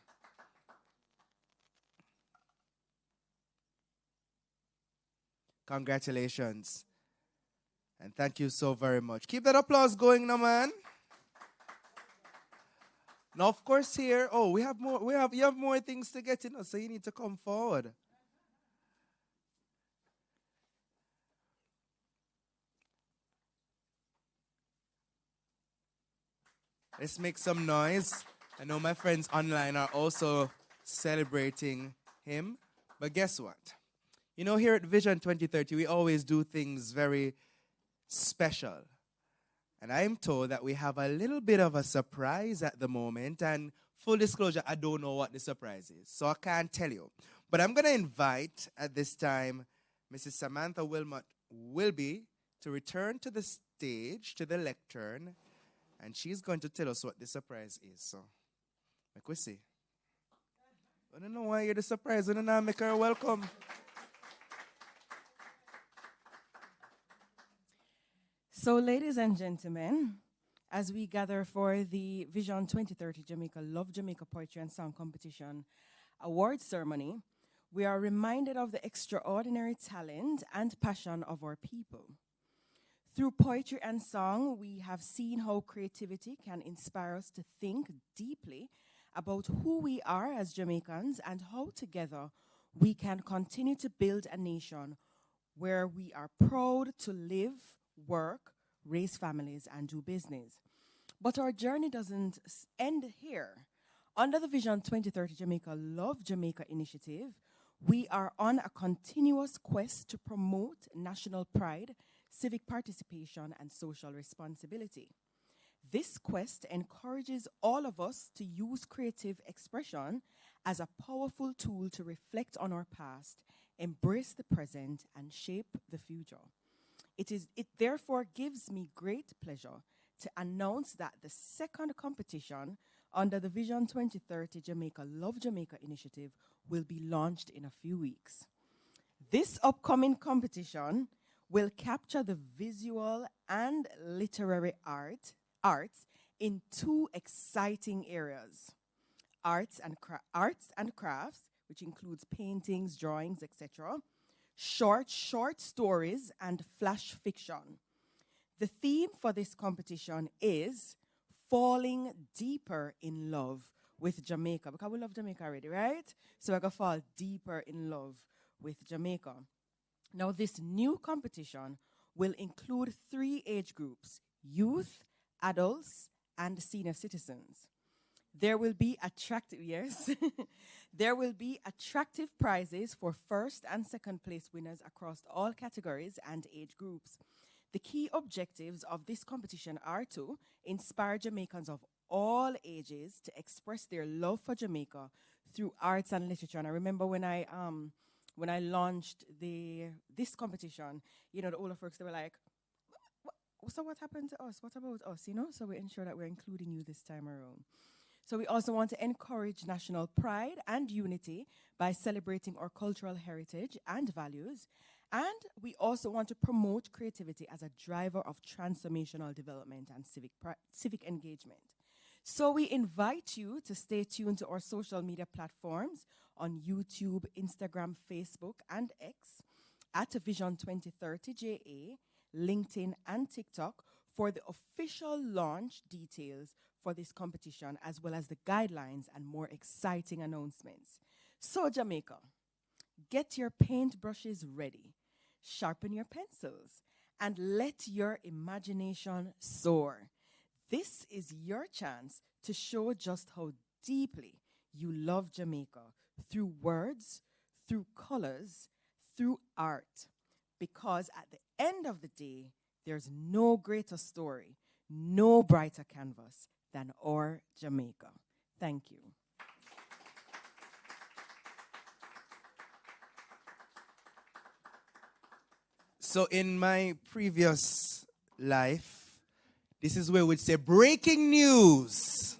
Congratulations. And thank you so very much. Keep that applause going now, man. Now, of course, here, you have more things to get in, so you need to come forward. Let's make some noise. I know my friends online are also celebrating him. But guess what? You know, here at Vision 2030, we always do things very special. And I'm told that we have a little bit of a surprise at the moment. And full disclosure, I don't know what the surprise is, so I can't tell you. But I'm going to invite, at this time, Mrs. Samantha Wilby to return to the stage, to the lectern, and she's going to tell us what the surprise is. So, make we see. I don't know why you're the surprise. I don't know, make her welcome. So, ladies and gentlemen, as we gather for the Vision 2030 Jamaica Love Jamaica Poetry and Song Competition award ceremony, we are reminded of the extraordinary talent and passion of our people. Through poetry and song, we have seen how creativity can inspire us to think deeply about who we are as Jamaicans and how together we can continue to build a nation where we are proud to live, work, raise families, and do business. But our journey doesn't end here. Under the Vision 2030 Jamaica Love Jamaica initiative, we are on a continuous quest to promote national pride, civic participation, and social responsibility. This quest encourages all of us to use creative expression as a powerful tool to reflect on our past, embrace the present, and shape the future. It therefore gives me great pleasure to announce that the second competition under the Vision 2030 Jamaica Love Jamaica initiative will be launched in a few weeks. This upcoming competition will capture the visual and literary arts in two exciting areas: arts and crafts, which includes paintings, drawings, etc., short stories, and flash fiction. The theme for this competition is falling deeper in love with Jamaica, because we love Jamaica already, right? So we're going to fall deeper in love with Jamaica. Now, this new competition will include 3 age groups: youth, adults, and senior citizens. There will be there will be attractive prizes for first and second place winners across all categories and age groups. The key objectives of this competition are to inspire Jamaicans of all ages to express their love for Jamaica through arts and literature. And I remember when I launched this competition, the older folks, they were like, so what happened to us? What about us? So we ensure that we're including you this time around. So we also want to encourage national pride and unity by celebrating our cultural heritage and values. And we also want to promote creativity as a driver of transformational development and civic engagement. So we invite you to stay tuned to our social media platforms on YouTube, Instagram, Facebook, and X at Vision 2030 JA, LinkedIn, and TikTok for the official launch details for this competition, as well as the guidelines and more exciting announcements. So Jamaica, get your paintbrushes ready, sharpen your pencils, and let your imagination soar. This is your chance to show just how deeply you love Jamaica through words, through colors, through art. Because at the end of the day, there's no greater story, no brighter canvas than our Jamaica. Thank you. So in my previous life, this is where we'd say breaking news.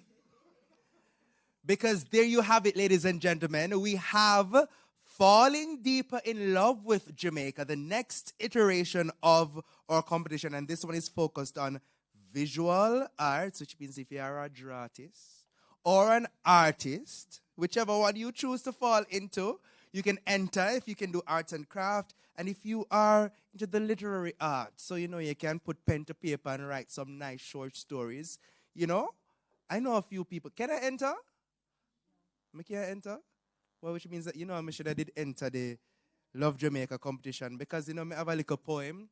Because there you have it, ladies and gentlemen. We have Falling Deeper in Love with Jamaica, the next iteration of our competition. And this one is focused on visual arts, which means if you are a dramatist or an artist, whichever one you choose to fall into, you can enter if you can do arts and craft. And if you are into the literary arts, so you can put pen to paper and write some nice short stories. I know a few people. Can I enter? Can I enter? Well, which means that, I'm sure I did enter the Love Jamaica competition because, I have a little poem.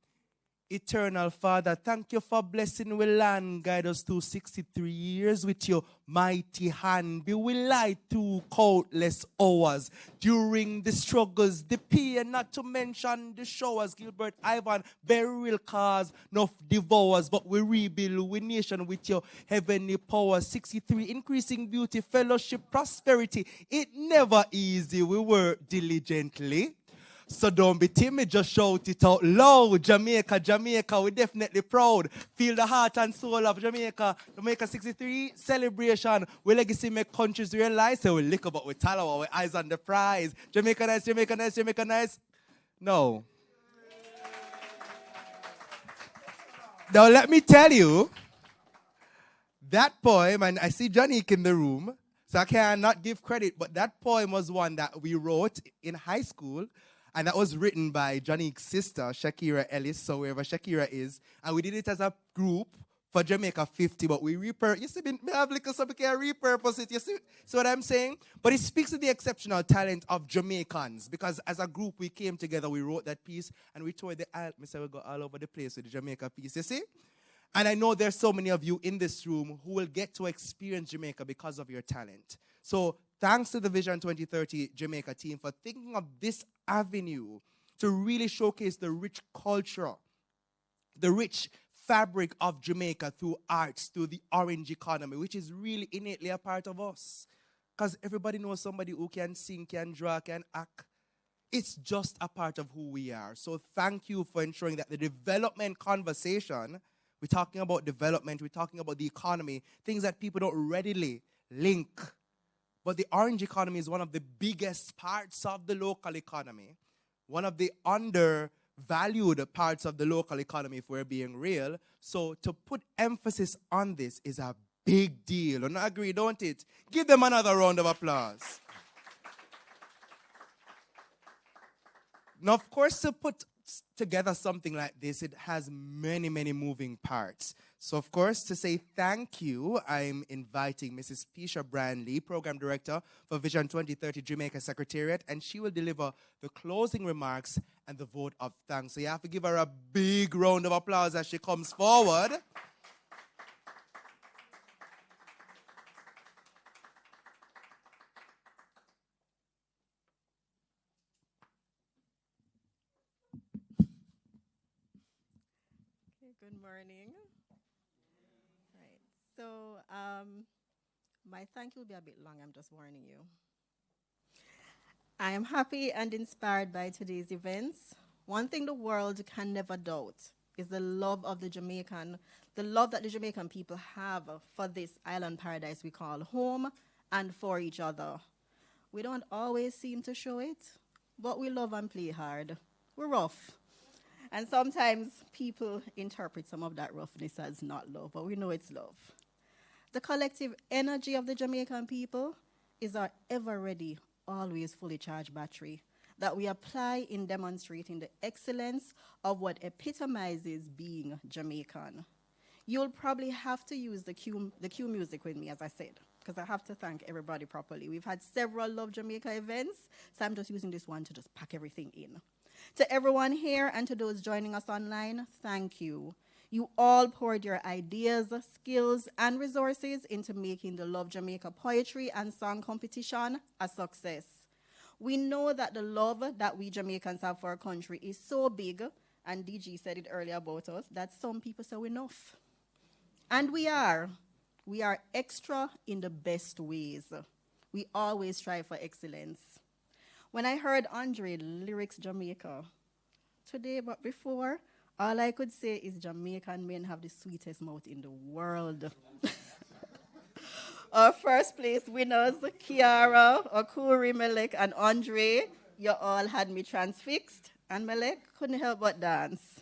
Eternal Father, thank you for blessing we land. Guide us through 63 years with your mighty hand. Be we light through countless hours. During the struggles, the pain, not to mention the showers. Gilbert, Ivan, burial cause, enough devours. But we rebuild we nation with your heavenly power. 63, increasing beauty, fellowship, prosperity. It never easy. We work diligently. So don't be timid, just shout it out loud. Jamaica, Jamaica, we're definitely proud. Feel the heart and soul of Jamaica. Jamaica 63 celebration. We legacy make countries realize. So we lick about with Talawa, with eyes on the prize. Jamaica nice, Jamaica nice, Jamaica nice. No. Now let me tell you, that poem, and I see Janique in the room, so I cannot give credit, but that poem was one that we wrote in high school. And that was written by Janique's sister, Shakira Ellis, so wherever Shakira is. And we did it as a group for Jamaica 50, but we you see, me have little so we can repurpose it, you see what I'm saying? But it speaks to the exceptional talent of Jamaicans, because as a group we came together, we wrote that piece, and we toured the we said we go all over the place with the Jamaica piece, you see? And I know there's so many of you in this room who will get to experience Jamaica because of your talent. So thanks to the Vision 2030 Jamaica team for thinking of this avenue to really showcase the rich culture, the rich fabric of Jamaica through arts, through the orange economy, which is really innately a part of us. Because everybody knows somebody who can sing, can draw, can act. It's just a part of who we are. So thank you for ensuring that the development conversation, we're talking about development, we're talking about the economy, things that people don't readily link. But the orange economy is one of the biggest parts of the local economy, one of the undervalued parts of the local economy, if we're being real. So to put emphasis on this is a big deal. And I agree, don't it? Give them another round of applause. Now, of course, to put together something like this, it has many, many moving parts. So, of course, to say thank you, I'm inviting Mrs. Pisha Brandley, Program Director for Vision 2030 Jamaica Secretariat, and she will deliver the closing remarks and the vote of thanks. So you have to give her a big round of applause as she comes forward. Good morning. Right. So, my thank you will be a bit long. I'm just warning you. I am happy and inspired by today's events. One thing the world can never doubt is the love that the Jamaican people have for this island paradise we call home and for each other. We don't always seem to show it, but we love and play hard. We're rough. And sometimes people interpret some of that roughness as not love, but we know it's love. The collective energy of the Jamaican people is our ever-ready, always fully charged battery that we apply in demonstrating the excellence of what epitomizes being Jamaican. You'll probably have to use the cue music with me, as I said, because I have to thank everybody properly. We've had several Love Jamaica events, so I'm just using this one to just pack everything in. To everyone here and to those joining us online, thank you. You all poured your ideas, skills, and resources into making the Love Jamaica Poetry and Song Competition a success. We know that the love that we Jamaicans have for our country is so big, and DG said it earlier about us, that some people say we're enough. And we are. We are extra in the best ways. We always strive for excellence. When I heard Andre lyrics Jamaica today, but before, all I could say is Jamaican men have the sweetest mouth in the world. Our first place winners, Kiara, Okuri, Melek, and Andre, you all had me transfixed, and Melek couldn't help but dance.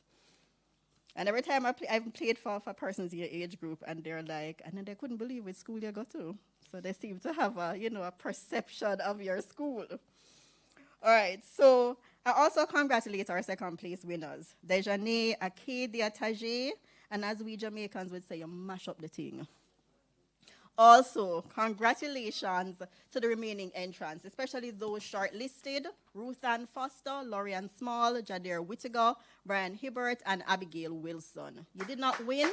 And every time I've played for persons in your age group, and they're like, and then they couldn't believe which school you go to. So they seem to have a perception of your school. All right, so I also congratulate our second place winners, Dejane, Acadia, Tajay, and as we Jamaicans would say, you mash up the thing. Also, congratulations to the remaining entrants, especially those shortlisted, Ruth Ann Foster, Lorian Small, Jadair Whittaker, Brian Hibbert, and Abigail Wilson. You did not win.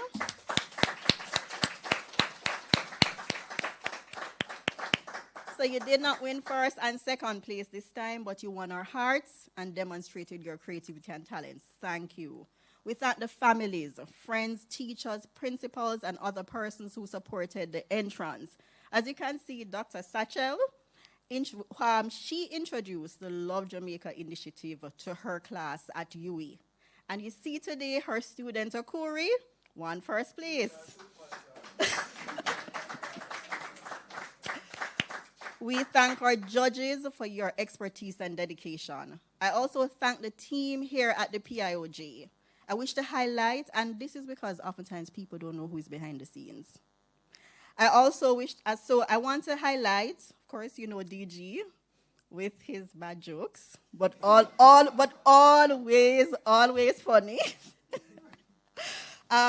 So you did not win first and second place this time, but you won our hearts and demonstrated your creativity and talents. Thank you. We thank the families, friends, teachers, principals, and other persons who supported the entrance. As you can see, Dr. Satchel, she introduced the Love Jamaica initiative to her class at UE. And you see today her student, Okuri, won first place. We thank our judges for your expertise and dedication. I also thank the team here at the PIOJ. I wish to highlight, and this is because oftentimes people don't know who's behind the scenes. I want to highlight, of course, DG with his bad jokes, but always funny.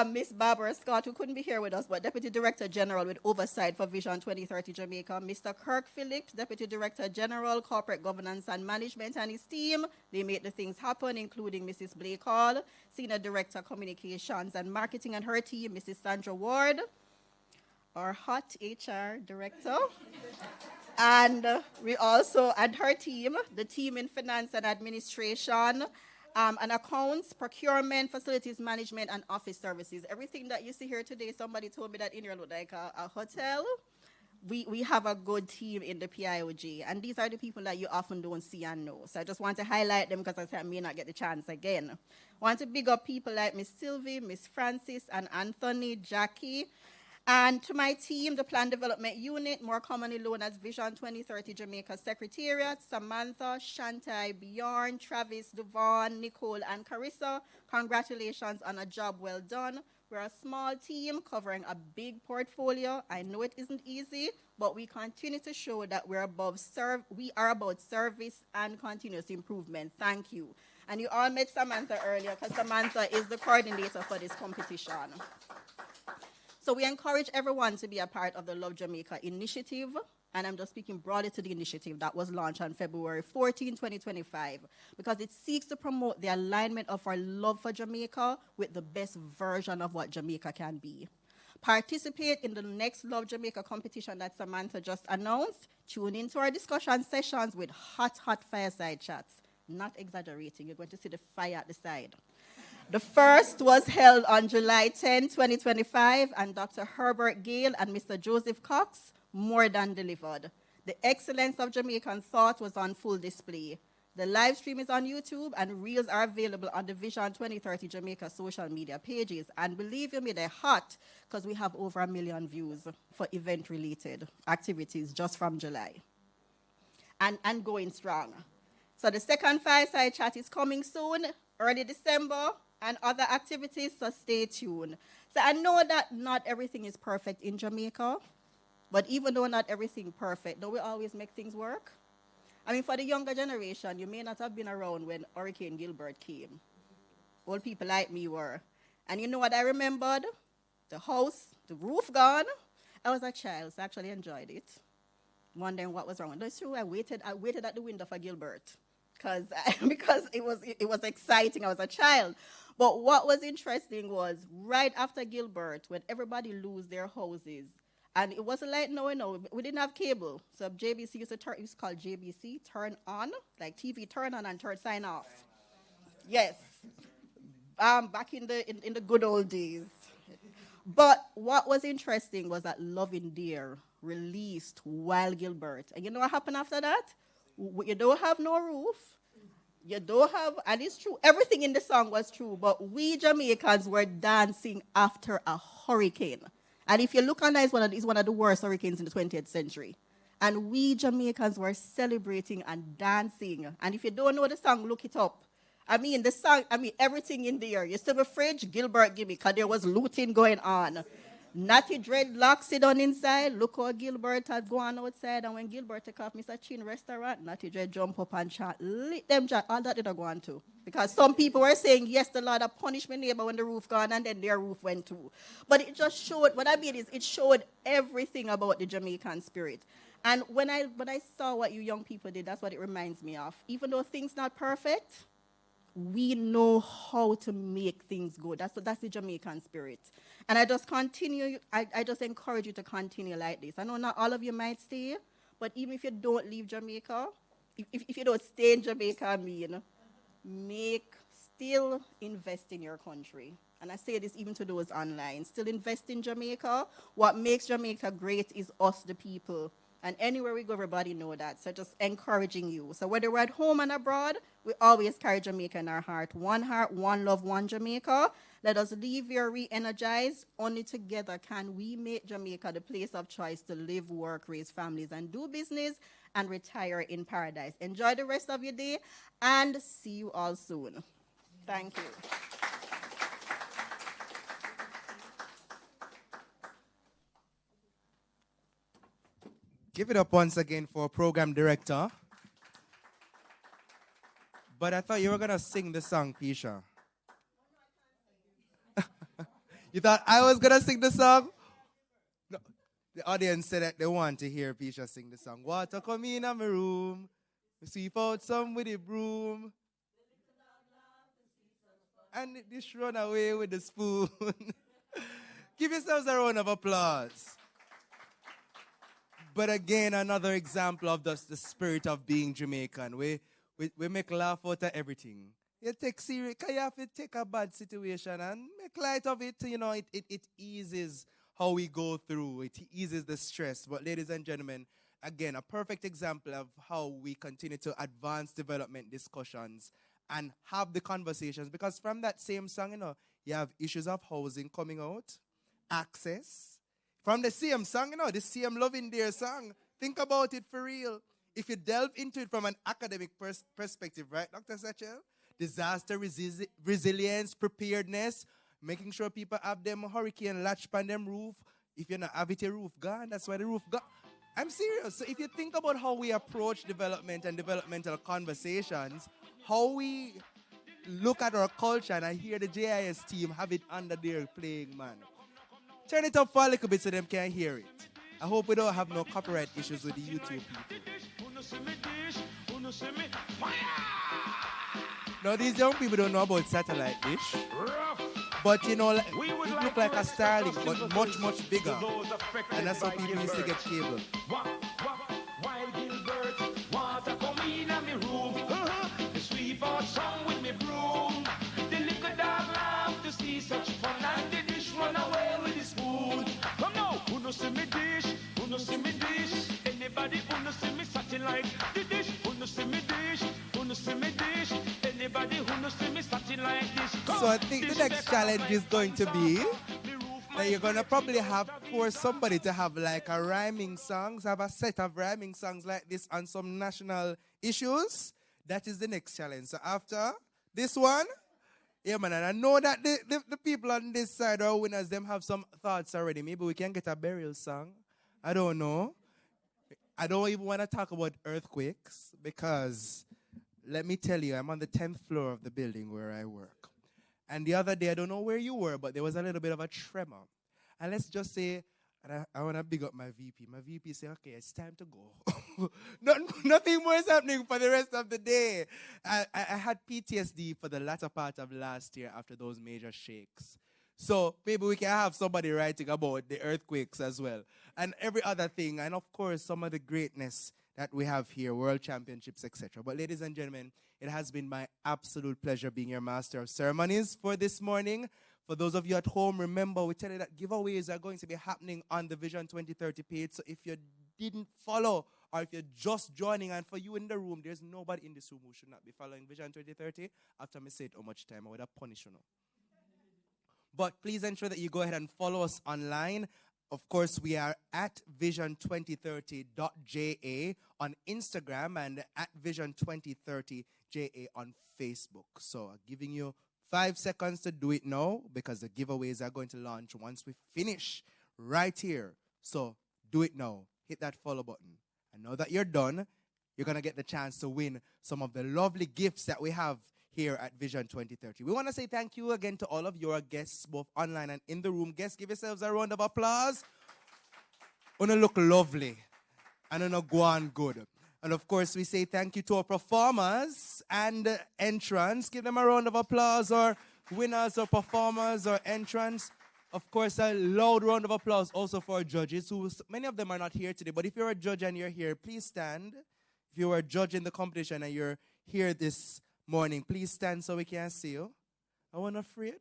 Miss Barbara Scott, who couldn't be here with us, but Deputy Director General with oversight for Vision 2030 Jamaica. Mr. Kirk Phillips, Deputy Director General, Corporate Governance and Management, and his team. They made the things happen, including Mrs. Blake Hall, Senior Director Communications and Marketing, and her team, Mrs. Sandra Ward, our hot HR Director. And we also, and her team, the team in Finance and Administration, and accounts, procurement, facilities management, and office services. Everything that you see here today, somebody told me that in here looked like a hotel. We have a good team in the PIOG, and these are the people that you often don't see and know. So I just want to highlight them because I said I may not get the chance again. I want to big up people like Miss Sylvie, Miss Francis, and Anthony, Jackie. And to my team, the Plan Development Unit, more commonly known as Vision 2030 Jamaica Secretariat, Samantha, Shantai, Bjorn, Travis, Devon, Nicole, and Carissa, congratulations on a job well done. We're a small team covering a big portfolio. I know it isn't easy, but we continue to show that we are about service and continuous improvement. Thank you. And you all met Samantha earlier because Samantha is the coordinator for this competition. So we encourage everyone to be a part of the Love Jamaica initiative, and I'm just speaking broadly to the initiative that was launched on February 14, 2025, because it seeks to promote the alignment of our love for Jamaica with the best version of what Jamaica can be. Participate in the next Love Jamaica competition that Samantha just announced. Tune into our discussion sessions with hot fireside chats. Not exaggerating, you're going to see the fire at the side. The first was held on July 10, 2025, and Dr. Herbert Gale and Mr. Joseph Cox more than delivered. The excellence of Jamaican thought was on full display. The live stream is on YouTube, and reels are available on the Vision 2030 Jamaica social media pages. And believe me, they're hot, because we have over 1 million views for event-related activities just from July. And going strong. So the second fireside chat is coming soon, early December, and other activities, so stay tuned. So I know that not everything is perfect in Jamaica, but even though not everything perfect, don't we always make things work? I mean, for the younger generation, you may not have been around when Hurricane Gilbert came. Old people like me were. And you know what I remembered? The house, the roof gone. I was a child, so I actually enjoyed it. Wondering what was wrong. That's true, I waited at the window for Gilbert. Because it was exciting. I was a child. But what was interesting was right after Gilbert, when everybody lose their houses, and it wasn't like no, we didn't have cable. So JBC used to turn, it's called JBC, turn on, like TV turn on and turn sign off. Yes. Back in the good old days. But what was interesting was that Loving Dear released while Gilbert. And you know what happened after that? You don't have no roof. You don't have, and it's true, everything in the song was true, but we Jamaicans were dancing after a hurricane. And if you look on that, it's one of the worst hurricanes in the 20th century. And we Jamaicans were celebrating and dancing. And if you don't know the song, look it up. I mean, the song, everything in there. You see the fridge, Gilbert give me, because there was looting going on. Natty Dreadlock sit on inside. Look how Gilbert had gone outside. And when Gilbert took off Mr. Chin restaurant, Natty Dread jump up and chat. Lit them chat. All that did I go on to. Because some people were saying, yes, the Lord had punished my neighbor when the roof gone, and then their roof went too. But it just showed, what I mean is, it showed everything about the Jamaican spirit. And when I saw what you young people did, that's what it reminds me of. Even though things not perfect, we know how to make things good. That's the Jamaican spirit. And I just encourage you to continue like this. I know not all of you might stay, but even if you don't leave Jamaica, if you don't stay in Jamaica, still invest in your country. And I say this even to those online. Still invest in Jamaica. What makes Jamaica great is us, the people. And anywhere we go, everybody know that. So just encouraging you. So whether we're at home and abroad, we always carry Jamaica in our heart, one love, one Jamaica. Let us leave here re-energized. Only together can we make Jamaica the place of choice to live, work, raise families, and do business, and retire in paradise. Enjoy the rest of your day, and see you all soon. Thank you. Give it up once again for program director. But I thought you were going to sing the song, Keisha. You thought I was going to sing the song? No. The audience said that they want to hear Pisha sing the song. Water come in my room. Sweep out some with a broom. And the dish run away with the spoon. Give yourselves a round of applause. But again, another example of the spirit of being Jamaican. We make laugh out of everything. You take serious, you have to take a bad situation and make light of it. You know, it eases how we go through. It eases the stress. But ladies and gentlemen, again, a perfect example of how we continue to advance development discussions and have the conversations. Because from that same song, you know, you have issues of housing coming out, access. From the same song, you know, the same Loving Dear song. Think about it for real. If you delve into it from an academic perspective, right, Dr. Satchel? Disaster resilience, preparedness, making sure people have them hurricane latch on them roof. If you're not have it a roof gone, that's why the roof gone. I'm serious. So if you think about how we approach development and developmental conversations, how we look at our culture, and I hear the JIS team have it under their playing, man. Turn it up for a little bit so them can hear it. I hope we don't have no copyright issues with the YouTube people. Now, these young people don't know about satellite dish. But, you know, it look like a Starlink, but much, much bigger. And that's how people used to get cable. While Gilbert, water come in my room. The sweep out song with me broom. The little dog laugh to see such fun, and the dish run away with the spoon. Come now, who no see me dish, who no see me dish. Anybody who no see me satchel like the dish, who no see me dish, who no see me dish. Anybody who no see me satchel like this. So I think the next challenge is going to be that you're going to probably have for somebody to have like a rhyming songs, have a set of rhyming songs like this on some national issues. That is the next challenge. So after this one, yeah, man, and I know that the people on this side are winners. Them have some thoughts already. Maybe we can get a burial song. I don't know. I don't even want to talk about earthquakes because let me tell you, I'm on the 10th floor of the building where I work. And the other day, I don't know where you were, but there was a little bit of a tremor. And let's just say, and I want to big up my VP. My VP said, okay, it's time to go. Nothing more is happening for the rest of the day. I had PTSD for the latter part of last year after those major shakes. So maybe we can have somebody writing about the earthquakes as well. And every other thing. And of course, some of the greatness that we have here, world championships, etc. But ladies and gentlemen, it has been my absolute pleasure being your master of ceremonies for this morning. For those of you at home, remember, we tell you that giveaways are going to be happening on the Vision 2030 page. So if you didn't follow or if you're just joining, and for you in the room, there's nobody in this room who should not be following Vision 2030. After me say it how much time, I would have punished you now. But please ensure that you go ahead and follow us online. Of course, we are at vision2030.ja on Instagram and at vision2030ja on Facebook. So I'm giving you 5 seconds to do it now because the giveaways are going to launch once we finish right here. So do it now. Hit that follow button. And now that you're done, you're going to get the chance to win some of the lovely gifts that we have here at Vision 2030. We want to say thank you again to all of your guests, both online and in the room. Guests, give yourselves a round of applause. Wanna look lovely and wanna go on good. And of course, we say thank you to our performers and entrants. Give them a round of applause, or winners or performers or entrants. Of course, a loud round of applause also for our judges, who many of them are not here today. But if you're a judge and you're here, please stand. If you are a judge in the competition and you're here this morning, please stand so we can see you. I wasn't afraid.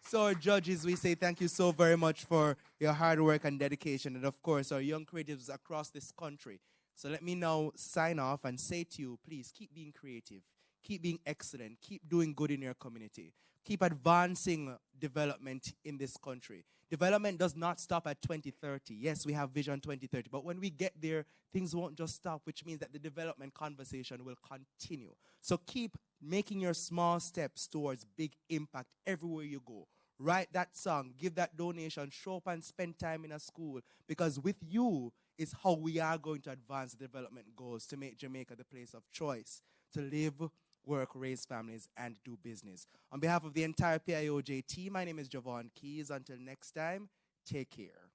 So our judges, we say thank you so very much for your hard work and dedication. And of course, our young creatives across this country. So let me now sign off and say to you, please keep being creative. Keep being excellent. Keep doing good in your community. Keep advancing development in this country. Development does not stop at 2030. Yes, we have Vision 2030. But when we get there, things won't just stop, which means that the development conversation will continue. So keep making your small steps towards big impact everywhere you go. Write that song, give that donation, show up and spend time in a school. Because with you is how we are going to advance the development goals to make Jamaica the place of choice, to live, work, raise families, and do business. On behalf of the entire PIOJ team, my name is Javon Keys. Until next time, take care.